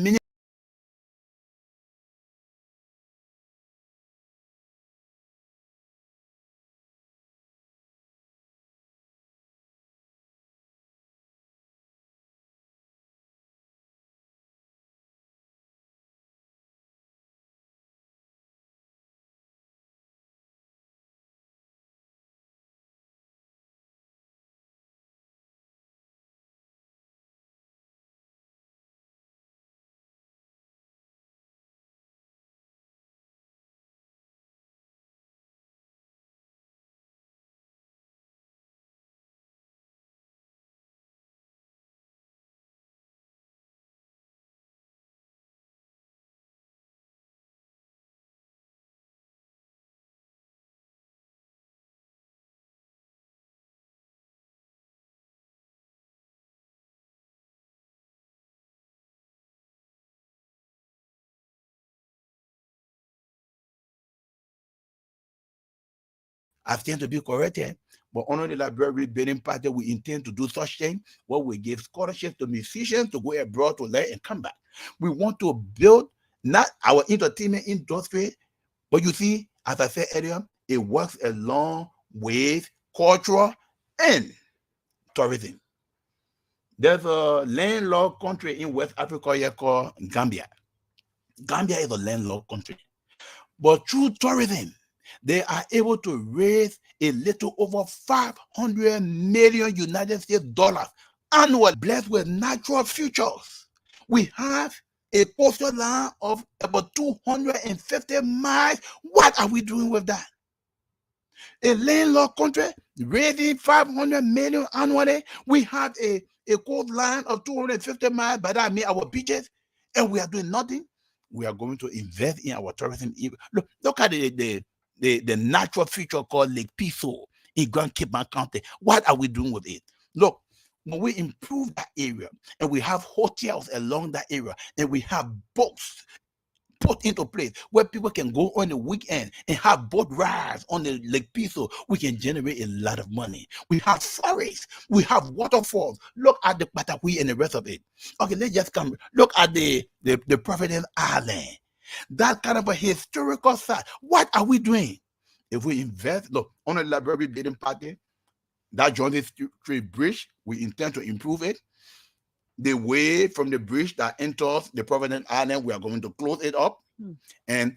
Speaker 3: I stand to be corrected. But under the library building party, we intend to do such thing where we give scholarships to musicians to go abroad to learn and come back. We want to build not our entertainment industry, but you see, as I said earlier, it works along with culture and tourism. There's a landlocked country in West Africa here called Gambia. Gambia is a landlocked country. But through tourism, they are able to raise a little over 500 million United States dollars annually, blessed with natural features. We have a coastal line of about 250 miles. What are we doing with that? A landlocked country raising 500 million annually. We have a coastline of 250 miles, by that I mean our beaches, and we are doing nothing. We are going to invest in our tourism. Look at the natural feature called Lake Piso in Grand Cape County. What are we doing with it? Look, when we improve that area and we have hotels along that area and we have boats put into place where people can go on the weekend and have boat rides on the Lake Piso, we can generate a lot of money. We have forests, we have waterfalls. Look at the Patagui and the rest of it. Okay, let's just come. Look at the Providence Island. That kind of a historical site. What are we doing? If we invest, look, on the library building party, that Johnson Street Bridge, we intend to improve it. The way from the bridge that enters the Providence Island, we are going to close it up. And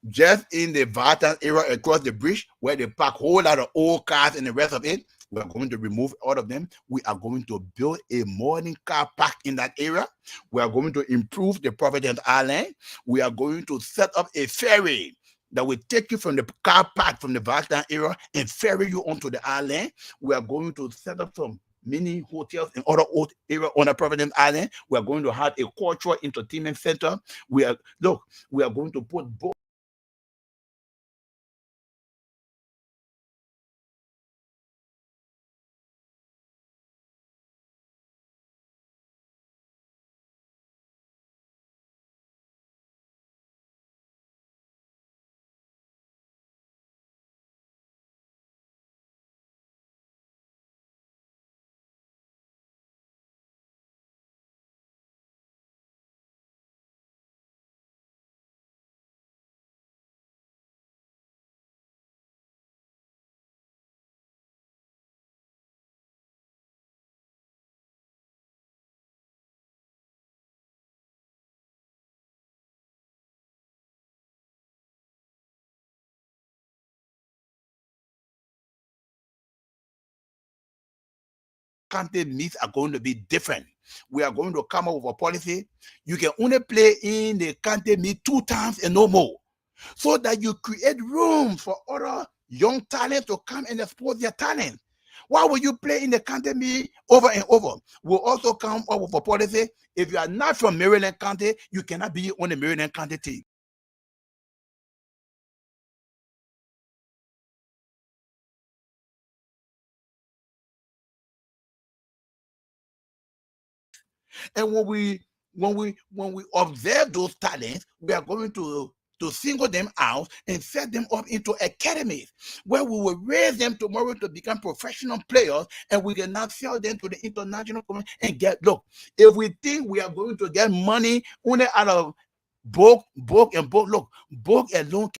Speaker 3: just in the Vartan area across the bridge, where they park a whole lot of old cars and the rest of it, we are going to remove all of them. We are going to build a modern car park in that area. We are going to improve the Providence Island. We are going to set up a ferry that will take you from the car park from the Vartan area and ferry you onto the island. We are going to set up some many hotels and other old area on the Providence Island. We are going to have a cultural entertainment center. We are going to put both content meets are going to be different. We are going to come up with a policy. You can only play in the content meet 2 times and no more, so that you create room for other young talent to come and expose their talent. Why would you play in the county me over and over? We'll also come up with a policy. If you are not from Maryland County, you cannot be on the Maryland County team. And when we observe those talents, we are going to single them out and set them up into academies where we will raise them tomorrow to become professional players, and we can now sell them to the international community and get. Look, if we think we are going to get money only out of book, look, book alone.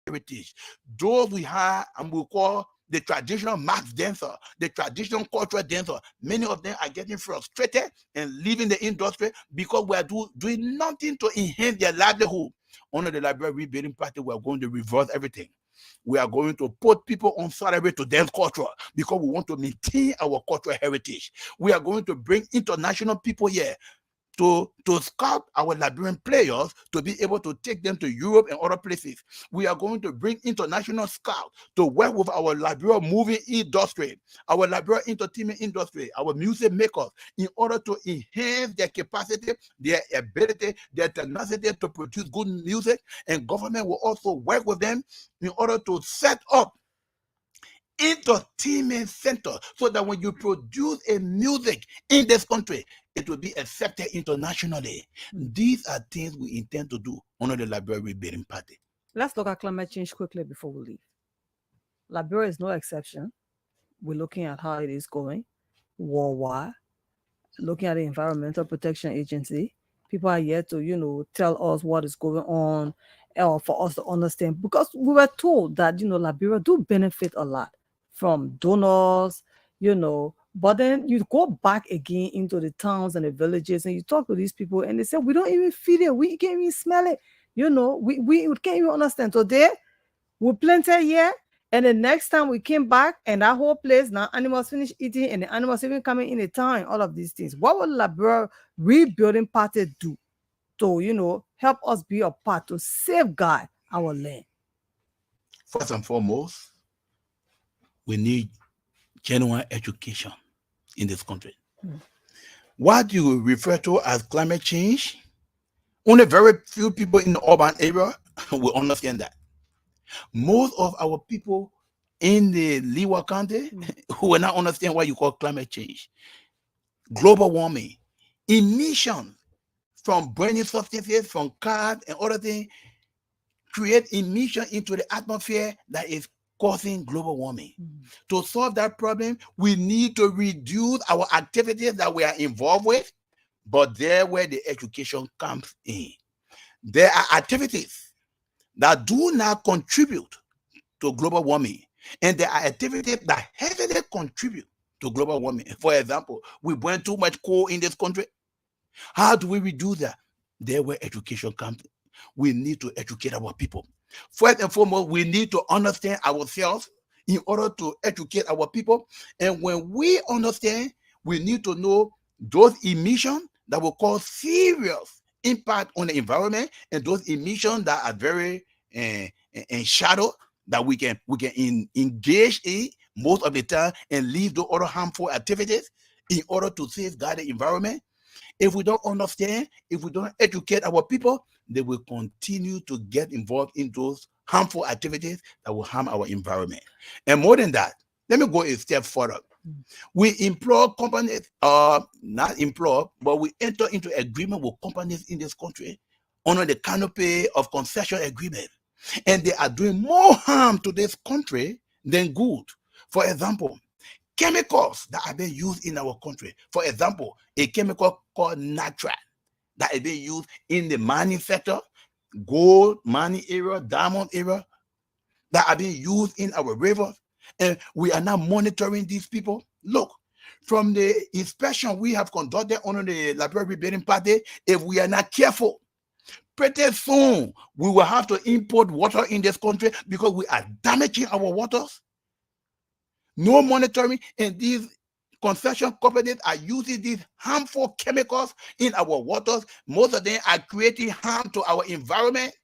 Speaker 3: Heritage. Those we have and we call the traditional mass dancer, the traditional cultural dancer. Many of them are getting frustrated and leaving the industry because we are doing nothing to enhance their livelihood. Under the library rebuilding party, we are going to reverse everything. We are going to put people on salary to dance culture because we want to maintain our cultural heritage. We are going to bring international people here to scout our Liberian players to be able to take them to Europe and other places. We are going to bring international scouts to work with our Liberian movie industry, our Liberian entertainment industry, our music makers, in order to enhance their capacity, their ability, their tenacity to produce good music. And government will also work with them in order to set up entertainment center, so that when you produce a music in this country, it will be accepted internationally. These are things we intend to do under the Liberia Rebuilding Party.
Speaker 2: Let's look at climate change quickly before we leave. Liberia is no exception. We're looking at how it is going worldwide, looking at the Environmental Protection Agency. People are yet to, tell us what is going on, or for us to understand, because we were told that, Liberia do benefit a lot from donors, but then you go back again into the towns and the villages and you talk to these people and they say, we don't even feel it. We can't even smell it. We can't even understand. So there, we planted here, and the next time we came back and that whole place, now animals finish eating and the animals even coming in the town and all of these things. What will Liberia Rebuilding Party do to, help us be a part to safeguard our land?
Speaker 3: First and foremost, we need genuine education in this country. What you refer to as climate change, only very few people in the urban area will understand that. Most of our people in the Leeward County who will not understand what you call climate change, global warming, emissions from burning substances, from cars and other things, create emission into the atmosphere that is causing global warming. To solve that problem, we need to reduce our activities that we are involved with, but there where the education comes in. There are activities that do not contribute to global warming, and there are activities that heavily contribute to global warming. For example, we burn too much coal in this country. How do we reduce that? There where education comes in. We need to educate our people. First and foremost, we need to understand ourselves in order to educate our people. And when we understand, we need to know those emissions that will cause serious impact on the environment, and those emissions that are very in shadow, that we can engage in most of the time and leave the other harmful activities in order to safeguard the environment. If we don't understand, if we don't educate our people, they will continue to get involved in those harmful activities that will harm our environment. And more than that, let me go a step further. We employ companies, not employ, but we enter into agreement with companies in this country under the canopy of concession agreement. And they are doing more harm to this country than good. For example, chemicals that are being used in our country. For example, a chemical called nitrate that is being used in the mining sector, gold mining area, diamond area, that are being used in our rivers. And we are now monitoring these people. Look, from the inspection we have conducted under the Liberia Rebuilding Party, if we are not careful, pretty soon we will have to import water in this country because we are damaging our waters. No monitoring, and these concession companies are using these harmful chemicals in our waters. Most of them are creating harm to our environment,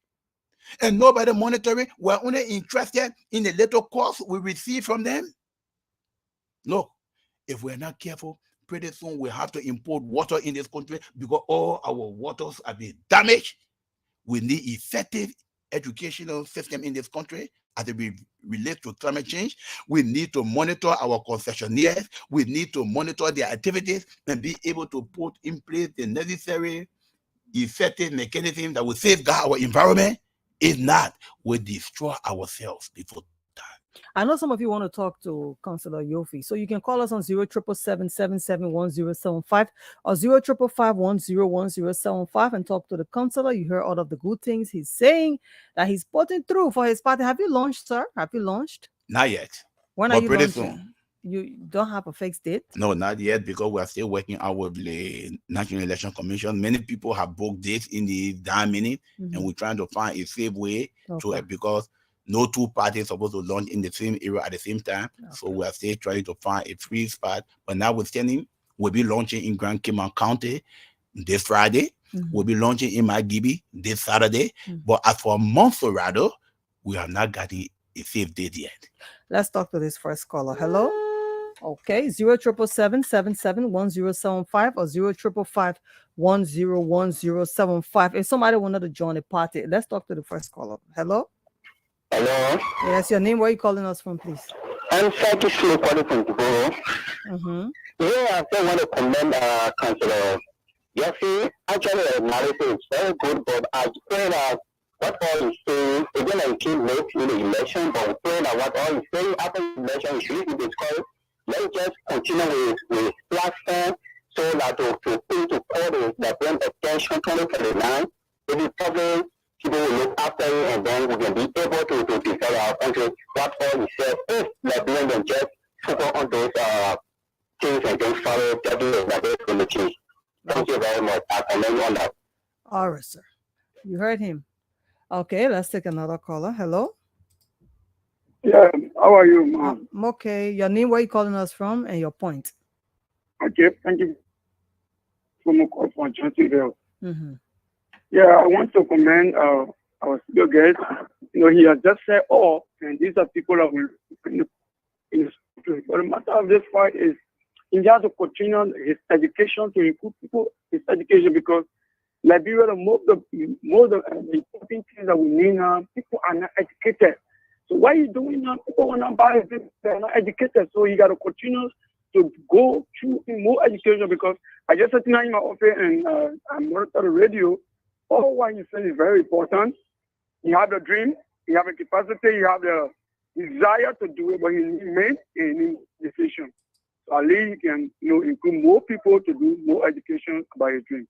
Speaker 3: and nobody monitoring. We're only interested in the little cost we receive from them. Look, if we're not careful, pretty soon we'll have to import water in this country because all our waters are being damaged. We need effective educational system in this country as it relates to climate change. We need to monitor our concessionaires. We need to monitor their activities and be able to put in place the necessary effective mechanism that will safeguard our environment. If not, we destroy ourselves before time.
Speaker 2: I know some of you want to talk to Councillor Yorfee, so you can call us on 0777771075 or 0555101075 and talk to the councillor. You hear all of the good things he's saying that he's putting through for his party. Have you launched, sir? Have you launched?
Speaker 3: Not yet.
Speaker 2: When
Speaker 3: but
Speaker 2: are you
Speaker 3: pretty
Speaker 2: launching?
Speaker 3: soon.
Speaker 2: You don't have a fixed date?
Speaker 3: No, not yet, because we are still working out with the National Election Commission. Many people have booked dates in the damn minute, and we're trying to find a safe way to it, because no two parties are supposed to launch in the same area at the same time. So we are still trying to find a free spot. But notwithstanding, we'll be launching in Grand Cayman County this Friday. We'll be launching in Magibi this Saturday. But as for Montserrado, we have not gotten a safe date yet.
Speaker 2: Let's talk to this first caller. Hello. Okay, 077771075 or 05551101075. If somebody wanted to join the party, let's talk to the first caller. Hello.
Speaker 4: Hello.
Speaker 2: Yes, your name. Where are you calling us from, please?
Speaker 4: I'm Saki Slow calling from Tiboro. Yeah, I just want to commend Councillor Yorfee. Actually, the narrative is very good, but I pray that what all he's saying, again, I came late in the election, but we pray that what all he's saying after the election is really discouraged. Let's just continue with platform so that to call the brand attention 2049. It is probably people will look after it and then we can be able to defend our country. What all he said, if the brand can just focus on those things and then follow the committee. Thank you very much. I commend on that.
Speaker 2: All right, sir. You heard him. Okay, let's take another caller. Hello.
Speaker 5: Yeah, how are you, ma'am?
Speaker 2: I'm okay. Your name, where you calling us from, and your point.
Speaker 5: Okay, thank you for my call from Johnsonville. Yeah, I want to commend our studio guest. You know, he has just said all, and these are people that will in his country. But the matter of this fight is he has to continue his education to improve people his education because Liberia, the most of the important things that we need now, people are not educated. So why are you doing now? People want to buy it, they're not educated. So you got to continue to go through more education because I just sat in my office and I monitor the radio. All what you say is very important. You have the dream, you have the capacity, you have the desire to do it, but you make a decision. So at least you can include more people to do more education about your dream.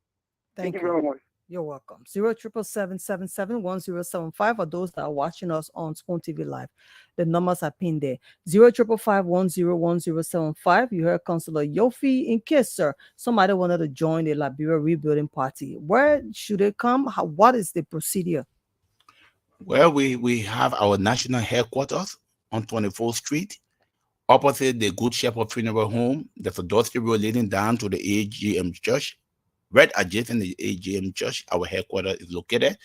Speaker 5: Thank you very much.
Speaker 2: You're welcome. 077771075 for those that are watching us on Spoon TV Live. The numbers are pinned there. 05551101075. You heard Councillor Yorfee. In case, sir, somebody wanted to join the Liberia Rebuilding Party, where should they come? What is the procedure?
Speaker 3: Well, we have our national headquarters on 24th Street, opposite the Good Shepherd Funeral Home. There's a dusty road leading down to the AGM Church. Right adjacent to the AGM Church, our headquarters is located.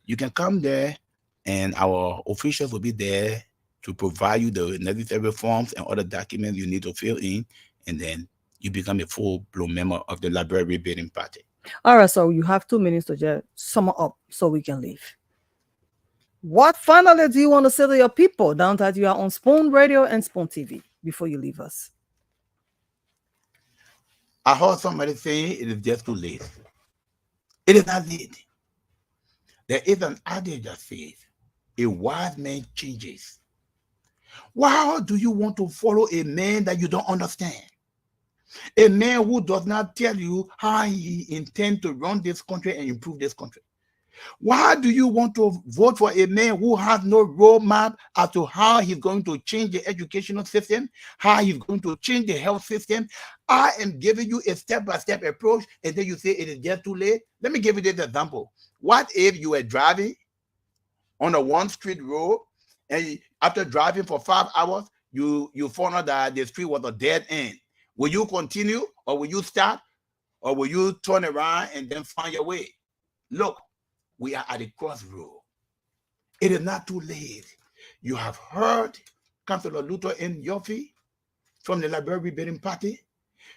Speaker 3: You can come there, and our officials will be there to provide you the necessary forms and other documents you need to fill in, and then you become a full-blown member of the Liberia Rebuilding Party.
Speaker 2: All right, so you have 2 minutes to just sum up so we can leave. What finally do you want to say to your people now that you are on Spoon Radio and Spoon TV before you leave us?
Speaker 3: I heard somebody saying it is just too late. It is not late. There is an adage that says, a wise man changes. Why do you want to follow a man that you don't understand? A man who does not tell you how he intends to run this country and improve this country. Why do you want to vote for a man who has no roadmap as to how he's going to change the educational system, how he's going to change the health system? I am giving you a step-by-step approach, and then you say it is just too late. Let me give you this example. What if you were driving on a one-street road, and after driving for 5 hours, you found out that the street was a dead end? Will you continue, or will you stop, or will you turn around and then find your way? Look, we are at a crossroad. It is not too late. You have heard Councillor Luther and Yorfee from the Liberia Rebuilding Party.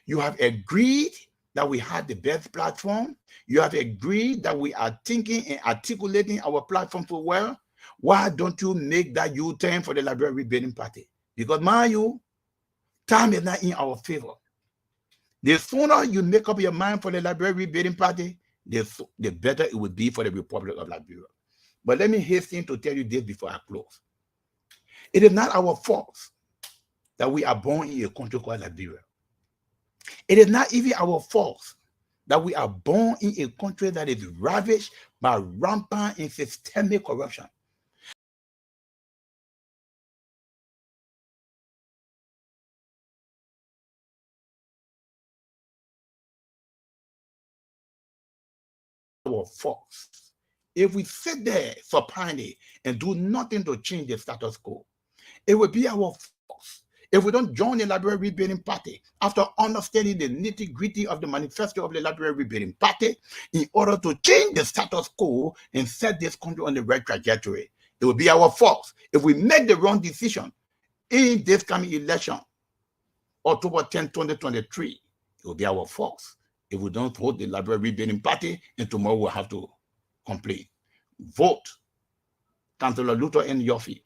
Speaker 3: You have agreed that we had the best platform. You have agreed that we are thinking and articulating our platform for well. Why don't you make that U-turn for the Liberia Rebuilding Party? Because, mind you, time is not in our favor. The sooner you make up your mind for the Liberia Rebuilding Party, the better it would be for the Republic of Liberia. But let me hasten to tell you this before I close. It is not our fault that we are born in a country called Liberia. It is not even our fault that we are born in a country that is ravaged by rampant and systemic corruption. Our fault. If we sit there supinely and do nothing to change the status quo, it will be our fault If we don't join the Liberia Rebuilding Party, after understanding the nitty-gritty of the manifesto of the Liberia Rebuilding Party, in order to change the status quo and set this country on the right trajectory, it will be our fault. If we make the wrong decision in this coming election, October 10, 2023, it will be our fault if we don't vote the Liberia Rebuilding Party, and tomorrow we'll have to complain. Vote Councillor Luther and Yorfee,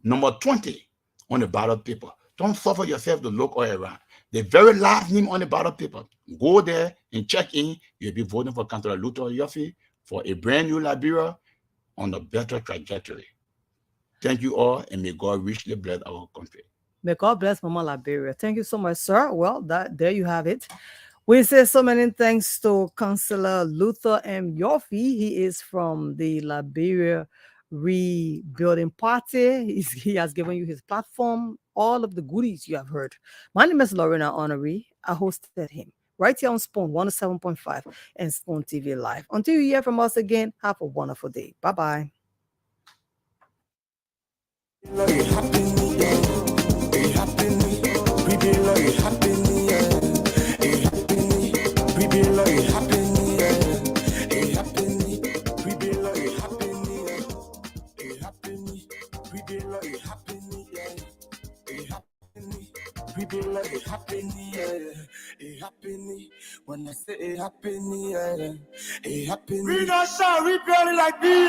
Speaker 3: number 20 on the ballot paper. Don't suffer yourself to look all around. The very last name on the ballot paper. Go there and check in. You'll be voting for Councillor Luther Yorfee for a brand new Liberia on a better trajectory. Thank you all, and may God richly bless our country.
Speaker 2: May God bless Mama Liberia. Thank you so much, sir. Well, there you have it. We say so many thanks to Councillor Luther M. Yorfee. He is from the Liberia Rebuilding Party. He has given you his platform, all of the goodies you have heard. My name is Lorena Honoree. I hosted him right here on Spoon 107.5 and Spoon TV Live. Until you hear from us again, have a wonderful day. Bye-bye.
Speaker 1: We be like it happening, it happening. When I say it happening, it happening. We not sure we build it like me.